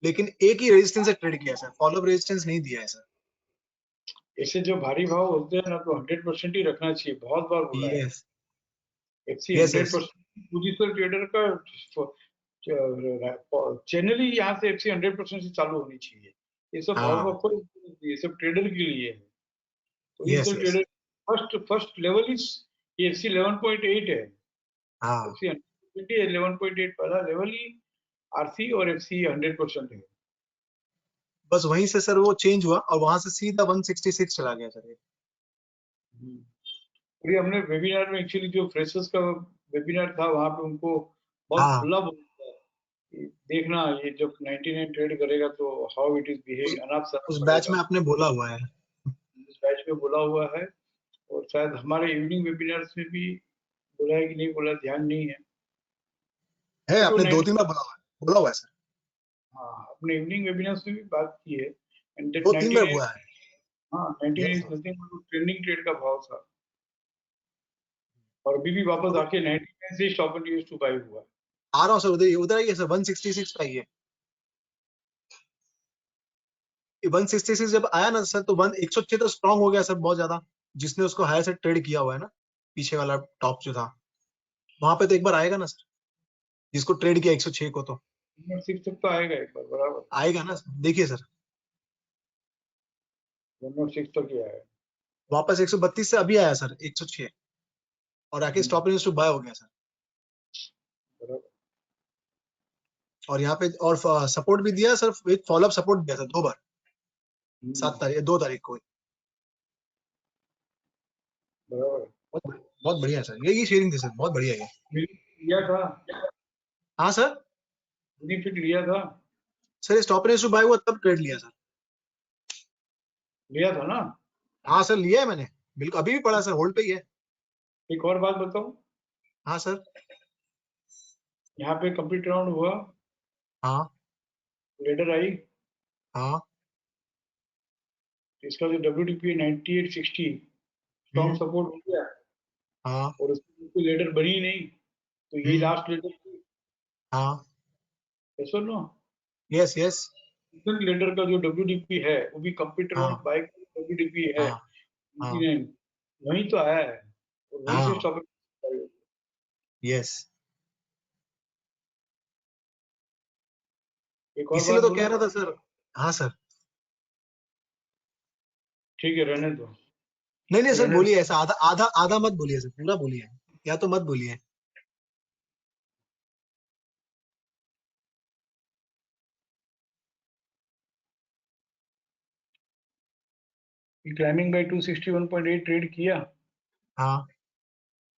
लेकिन एक ही रेजिस्टेंस से ट्रेड किया सर, फॉलो रेजिस्टेंस नहीं दिया है सर। ऐसे जो भारी भाव होते हैं ना तो 100% ही रखना चाहिए, बहुत बार बोला है। Yes FC yes yes 100% positional trader का चैनल ही यहाँ से एफसी 100% से चालू होनी चाहिए। ये सब भाव हाँ भाव ये सब ट्रेडर के लिए है। Yes positional yes trader first level is FC 11.8 है। हाँ, एफसी 11.8 पहला लेवल ही आरसी और एफसी 100% है। बस वहीं से सर वो चेंज हुआ और वहां से सीधा 166 चला गया सर ये। अभी हमने वेबिनार में एक्चुअली जो फ्रेशर्स का वेबिनार था वहां पे उनको बहुत हाँ, खुला बोला कि देखना ये जब 99 ट्रेड करेगा तो हाउ इट इज उस बिहेव, अनाप शनाप उस बैच पड़ेगा। में आपने बोला हुआ है। इस बैच में बोला हुआ है और शायद हमारे इवनिंग वेबिनार्स में भी बोला है कि नहीं बोला, ध्यान नहीं है। है, तो आपने 90 2-3 बार बोला हुआ है सर, हाँ, अपने इवनिंग वेबिनार्स में भी बात की है, एंड दैट 2-3 बार 19 हुआ is, है। हाँ 19 yes is sir. Nothing but trending trade का भाव था, और अभी भी वापस अब आके 99 से stop and use to buy हुआ है। आ रहा हूँ सर, उधर आइए सर, 166 पे आइए। 166 जब आया ना सर, तो 106 तो स्ट्रांग हो गया सर बहुत ज्यादा, जिसने उसको हायर से ट्रेड किया हुआ है ना, पीछे वाला टॉप जो था, वहां पे तो एक बार आएगा ना सर, जिसको ट्रेड किया 106 को, तो 106 तक तो आएगा एक बार, बराबर आएगा ना, देखिए सर 106 तक ही आया। वापस 132 से अभी आया सर 106, और आके स्टॉप एंड बाय हो गया सर। बराबर। और यहाँ पे और सपोर्ट भी दिया सर, एक फॉलोअप सपोर्ट दिया सर 2 बार, 2 तारीख को। बराबर। बहुत बढ़िया सर, ये शेयरिंग थी सर, बहुत बढ़िया है। लिया था, हाँ सर, बेनिफिट लिया था, सर ये स्टॉप एंड बाय हुआ तब ट्रेड लिया सर। लिया था ना। हाँ सर, लिया है मैंने, बिल्कुल अभी भी पड़ा सर, होल्ड पे ही है। एक और बात बताऊं, हाँ सर। यहाँ पे कंप्लीट राउंड हुआ, हाँ लेडर आई, हाँ। इसका जो WDP 9860 स्ट्रॉन्ग हम्म। सपोर्ट हो गया, हाँ और उसकी कोई लेडर बनी ही नहीं, तो यही हम्म। लास्ट लेडर थी, हाँ ऐसा नो। Yes yes. लेडर का जो WDP है वो भी कंप्यूटर राउंड हाँ बाय WDP है हाँ हाँ 99, वहीं तो आया है, और वहीं से हाँ स्टॉप। यस। एक और इसीलिए बात तो कह बोलूं, रहा था सर। हाँ सर। ठीक है रहने दो, नहीं नहीं सर, रहने दो। बोलिए, ऐसा आधा आधा आधा मत बोलिए सर, पूरा बोलिए, या तो मत बोलिए। क्लाइमिंग बाय 261.8 ट्रेड किया, हाँ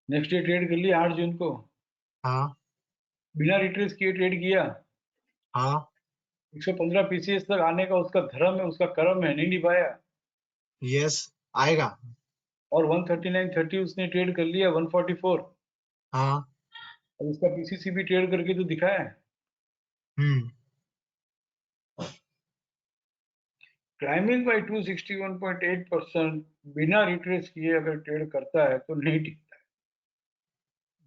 नेक्स्ट डे ट्रेड कर लिया 8 जून को, हाँ बिना रिट्रेस किए ट्रेड किया, हाँ 115 पीसीएस तक आने का उसका धर्म है, उसका कर्म है, नहीं निभाया, यस, आएगा। और 139.30 उसने ट्रेड कर लिया 144, हाँ। और उसका पीसीसी भी ट्रेड करके तो दिखाया है। हम्म। क्लाइंबिंग बाय 261.8% बिना रिट्रेस किए अगर ट्रेड करता है तो नहीं टिकता है।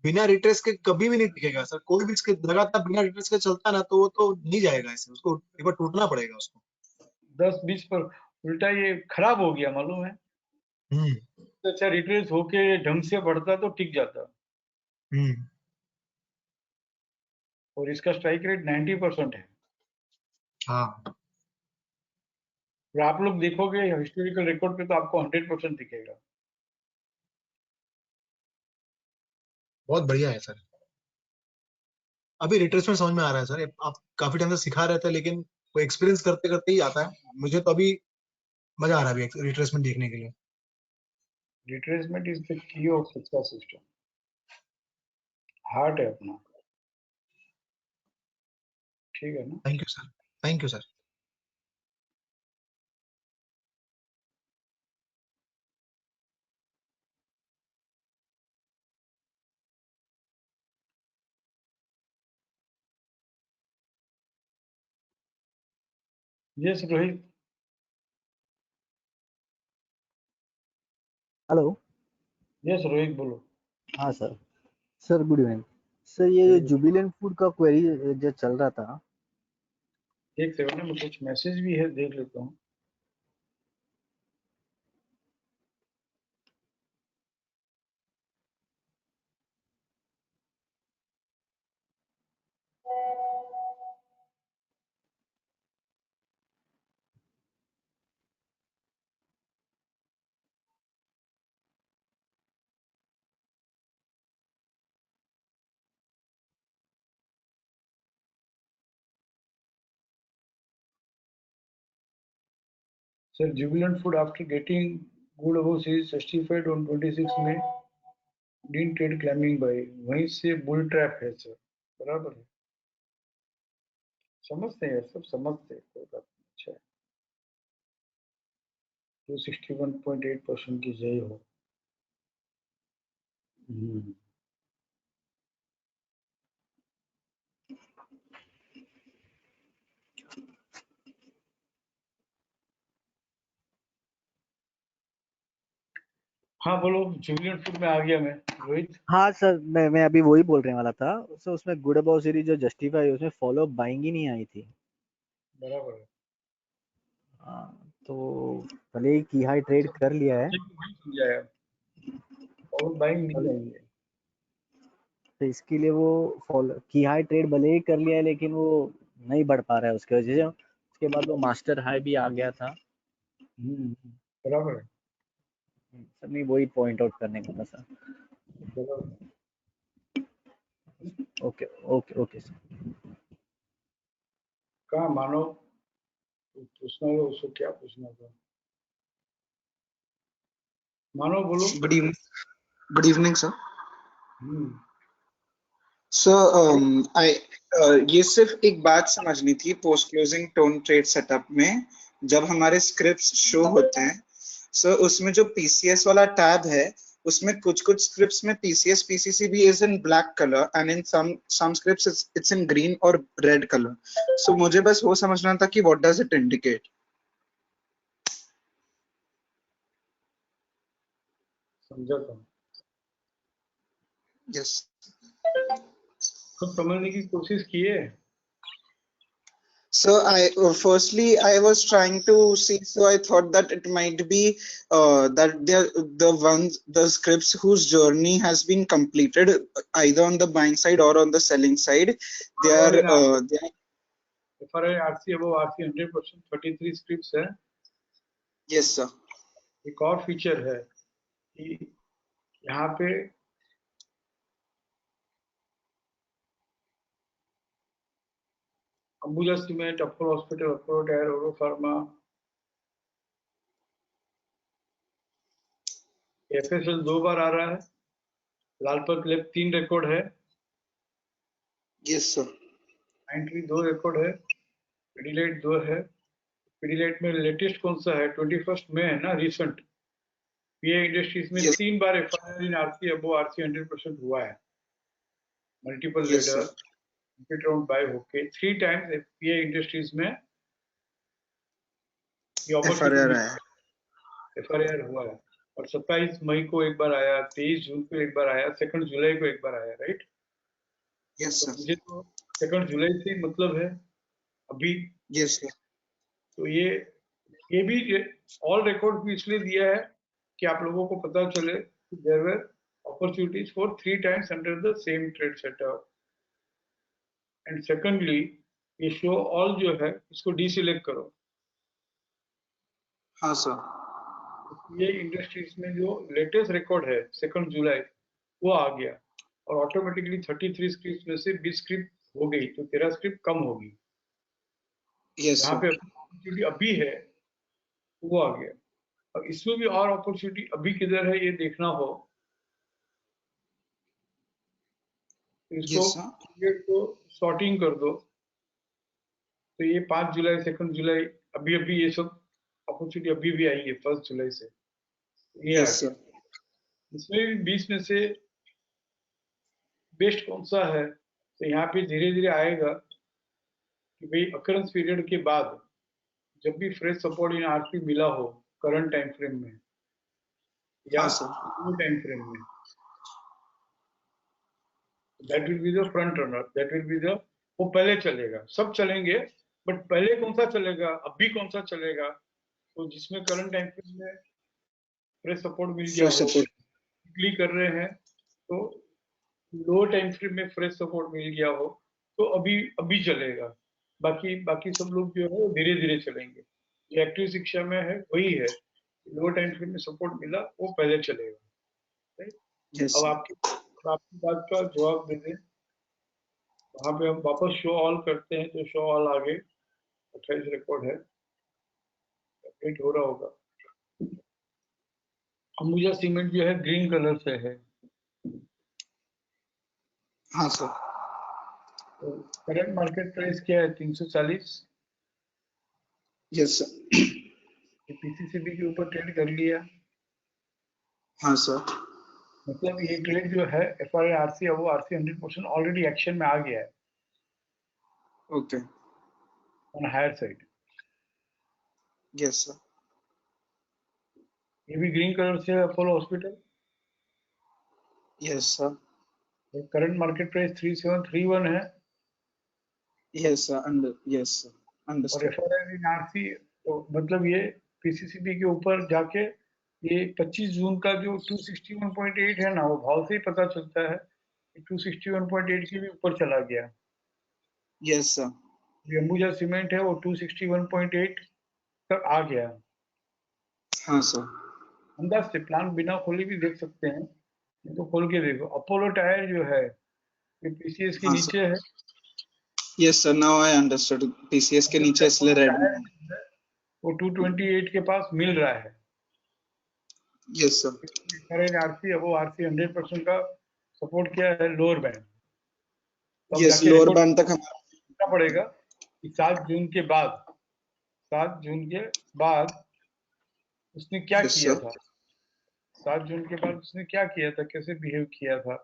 बिना रिट्रेस के कभी भी नहीं टिकेगा सर, कोई भी इसके लगातार बिना रिट्रेस के चलता है ना, तो वो तो नहीं जाएगा ऐसे, उसको एक बार टूटना पड़ेगा उसको। 10-20 पर उल्टा ये खराब हो गया मालूम है, हम्म तो अच्छा रिट्रेस होके ढंग से बढ़ता तो टिक जाता, हम्म। और इसका स्ट्राइक रेट 90% है, हाँ, और आप लोग देखोगे हिस्टोरिकल रिकॉर्ड पे तो आपको 100% दिखेगा। बहुत बढ़िया है सर। अभी रिट्रेसमेंट समझ में आ रहा है सर, आप काफी टाइम से सिखा रहे थे, लेकिन वो एक्सपीरियंस करते करते ही आता है, मुझे तो अभी मजा आ रहा है अभी रिट्रेसमेंट देखने के लिए। Retracement is the key of success system, heart है अपना, ठीक है ना। Thank you sir, thank you sir. Yes Rohit. Hello. Yes Rohit बोलो। हाँ sir. Sir good evening. Sir ये जुबिलेंट फूड का क्वेरी जो चल रहा था। एक सेकंड में कुछ मैसेज भी है, देख लेता हूँ। Sir Jubilant food after getting good above series justified on 26 में डीन ट्रेड क्लाइंबिंग बाय, वहीं से बुल ट्रैप है सर, बराबर है, समझते हैं सब समझते हैं, कोई बात नहीं, अच्छा है। 261.8% की जय हो। हम्म। हाँ बोलो, जुबिलेंट फूड में आ गया मैं, रोहित। हाँ सर, मैं अभी वही बोलने वाला था। सर उसमें गुड अबाउट सीरीज जो जस्टिफाई, उसमें फॉलो बाइंग ही नहीं आई थी। बराबर है। हाँ, तो भले ही की हाई ट्रेड सब कर लिया है, बच्चे को वही समझाया, और बाइंग पर नहीं आई है। तो इसके लिए वो फॉलो की हाई ट्रेड भले ही कर लिया है, लेकिन वो नहीं बढ़ पा रहा है उसकी वजह से। उसके बाद वो मास्टर हाई भी आ गया था। बराबर है। सर नहीं, वही पॉइंट आउट करने का था सर। बराबर। Okay okay okay sir. कहाँ मानो, पूछना हो उसको, क्या पूछना था, मानो बोलो। Good evening, good evening sir. Hmm. Sir I ये सिर्फ एक बात समझनी थी post closing tone trade setup में, जब हमारे स्क्रिप्ट्स शो होते हैं सर, उसमें जो पीसीएस वाला टैब है, उसमें कुछ कुछ स्क्रिप्ट्स में पीसीएस पीसीसी भी is in black colour and in some scripts it's in green और रेड कलर। सो मुझे बस वो समझना था कि व्हाट डज इट इंडिकेट। समझा था। यस खुद समझने की कोशिश किए। So firstly I was trying to see, so I thought that it might be that they're the scripts whose journey has been completed either on the buying side or on the selling side. They are FRI RC अब RC 100% 33 स्क्रिप्ट्स है। yes sir. एक और फीचर है कि यहाँ पे Ambuja cement, Apollo hospital, Apollo tyre, ओरो फार्मा, एफएसएल 2 बार आ रहा है, लालपत लैब 3 रिकॉर्ड है, Yes sir. एंट्री 2 रिकॉर्ड है, पीडीलाइट 2 है। पीडीलाइट में लेटेस्ट कौन सा है, 21 में है ना, रिसेंट। पीए इंडस्ट्रीज में Yes 3 बार एफआईआर इन आरसी अब आरसी 100% हुआ है, multiple yes ladder sir. Repeat round bye होके 3 टाइम्स पीए इंडस्ट्रीज में ये FRR अपॉर्चुनिटी आया। एफआईआर हुआ है। और 27 मई को एक बार आया, 23 जून को एक बार आया, 2 जुलाई को एक बार आया, राइट। Yes तो sir. मुझे तो 2 जुलाई से ही मतलब है अभी। Yes sir. तो ये भी ऑल रिकॉर्ड भी इसलिए दिया है कि आप लोगों को पता चले कि there were opportunities for 3 times under the same trade setup. And secondly ये शो ऑल जो है इसको डीसिलेक्ट करो। हाँ सर। ये इंडस्ट्रीज में जो लेटेस्ट रिकॉर्ड है 2 जुलाई वो आ गया, और ऑटोमेटिकली 33 स्क्रिप्ट में से 20 स्क्रिप्ट हो गई, तो 13 स्क्रिप्ट कम होगी। Yes जहाँ sir. पे अपॉर्चुनिटी अभी है वो आ गया। अब इसमें भी और अपॉर्चुनिटी अभी किधर है ये देखना हो तो इसको Yes sir. पीरियड को सॉर्टिंग कर दो। तो ये 5 जुलाई, 2 जुलाई, अभी अभी ये सब अपॉर्चुनिटी अभी भी आई है 1 जुलाई से, ये आ Yes गया। sir. इसमें भी 20 में से बेस्ट कौन सा है, तो यहाँ पे धीरे धीरे आएगा कि भाई अकरेंस पीरियड के बाद जब भी फ्रेश सपोर्ट इन आरपी मिला हो करंट टाइम फ्रेम में या हाँ सर। न्यू टाइम फ्रेम में, that will be the front runner, that will be the, वो पहले चलेगा, सब चलेंगे, बट पहले कौन सा चलेगा, अभी कौन सा चलेगा, तो जिसमें करंट टाइम फ्रेम में फ्रेश सपोर्ट मिल गया Fresh हो, support. वीकली कर रहे हैं तो लो टाइम फ्रेम में फ्रेश सपोर्ट मिल गया हो तो अभी अभी चलेगा। बाकी बाकी सब लोग जो है वो धीरे धीरे चलेंगे। जो एक्टिव शिक्षा में है वही है, लो टाइम फ्रेम में सपोर्ट मिला वो पहले चलेगा, right? Yes अब sir. आपकी बात का जवाब दे दें, वहां पे हम वापस शो ऑल करते हैं तो शो ऑल आगे 28 रिकॉर्ड है, अपडेट हो रहा होगा। अंबुजा सीमेंट जो है ग्रीन कलर से है, हाँ सर। तो करंट मार्केट प्राइस क्या है, 340। Yes sir. पीसीसीबी के ऊपर ट्रेड कर लिया, हाँ सर। मतलब ये ट्रेड जो है एफ आर आरसी वो आरसी 100% ऑलरेडी एक्शन में आ गया है Okay. On higher side. Yes sir. ये भी ग्रीन कलर से है Apollo hospital. Yes, sir. Current market price 3731 है Yes, sir. Yes, sir. और Understood. FRI इन आरसी, तो मतलब ये PCCB के ऊपर जाके ये 25 जून का जो 261.8 है ना, वो भाव से ही पता चलता है कि 261.8 के भी ऊपर चला गया। Yes, sir. ये अंबुजा सीमेंट है वो 261.8 तक आ गया। हाँ सर। अंदाज से प्लान बिना खोले भी देख सकते हैं, नहीं तो खोल के देखो। अपोलो टायर जो है ये PCS के हाँ नीचे है। Yes, sir. Now I understood. PCS के नीचे इसलिए रेड में। वो 228 के पास मिल रहा है। Yes, sir. करेंट आरसी, अब वो आरसी 100% का सपोर्ट किया है लोअर बैंड। तो अब Yes, जाके लोअर रिपोर्ट बैंड तक हम। करना पड़ेगा कि 7 जून के बाद, 7 जून के बाद उसने क्या Yes, किया sir. था, 7 जून के बाद उसने क्या किया था, कैसे बिहेव किया था।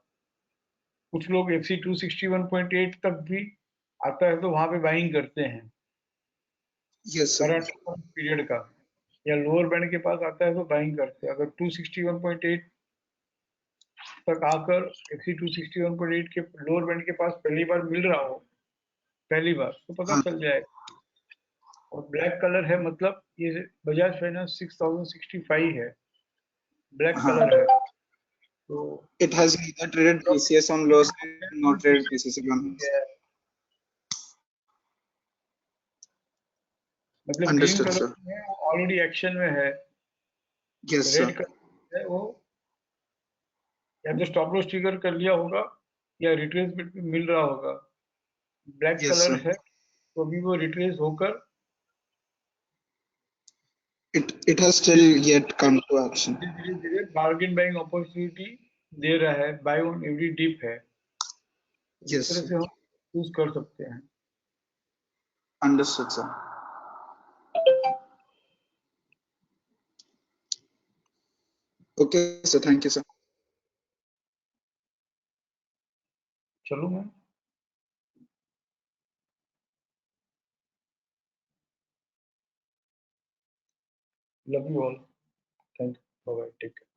कुछ लोग FC 261.8 तक भी आता है तो वहां पे बाइंग करते हैं Yes, sir. करंट पीरियड का, या लोअर बैंड के पास आता है तो बाइंग करते हैं। अगर 261.8 तक आकर FC 261.8 के लोअर बैंड के पास पहली बार मिल रहा हो, पहली बार, तो पता हाँ। चल जाएगा। और ब्लैक कलर है, मतलब ये बजाज फाइनेंस 6065 है, ब्लैक हाँ। कलर है। तो It has neither traded PCS on low side nor traded PCCB on high side. मतलब ग्रीन Understood, कलर sir. में ऑलरेडी एक्शन में है, Yes, sir. रेड कलर है वो या तो स्टॉप लॉस ट्रिगर कर लिया होगा या रिट्रेसमेंट में मिल रहा होगा। Black Yes, colour sir. है तो अभी वो रिट्रेस होकर It has still yet come to action. धीरे धीरे बार्गेन बाइंग अपॉर्चुनिटी दे रहा है, बाय ऑन एवरी डिप है। इस Yes, तरह sir. से हम यूज कर सकते हैं। Understood, sir. Okay, sir. Thank you, sir. चलो मैं love you all, thank you, bye bye, take care.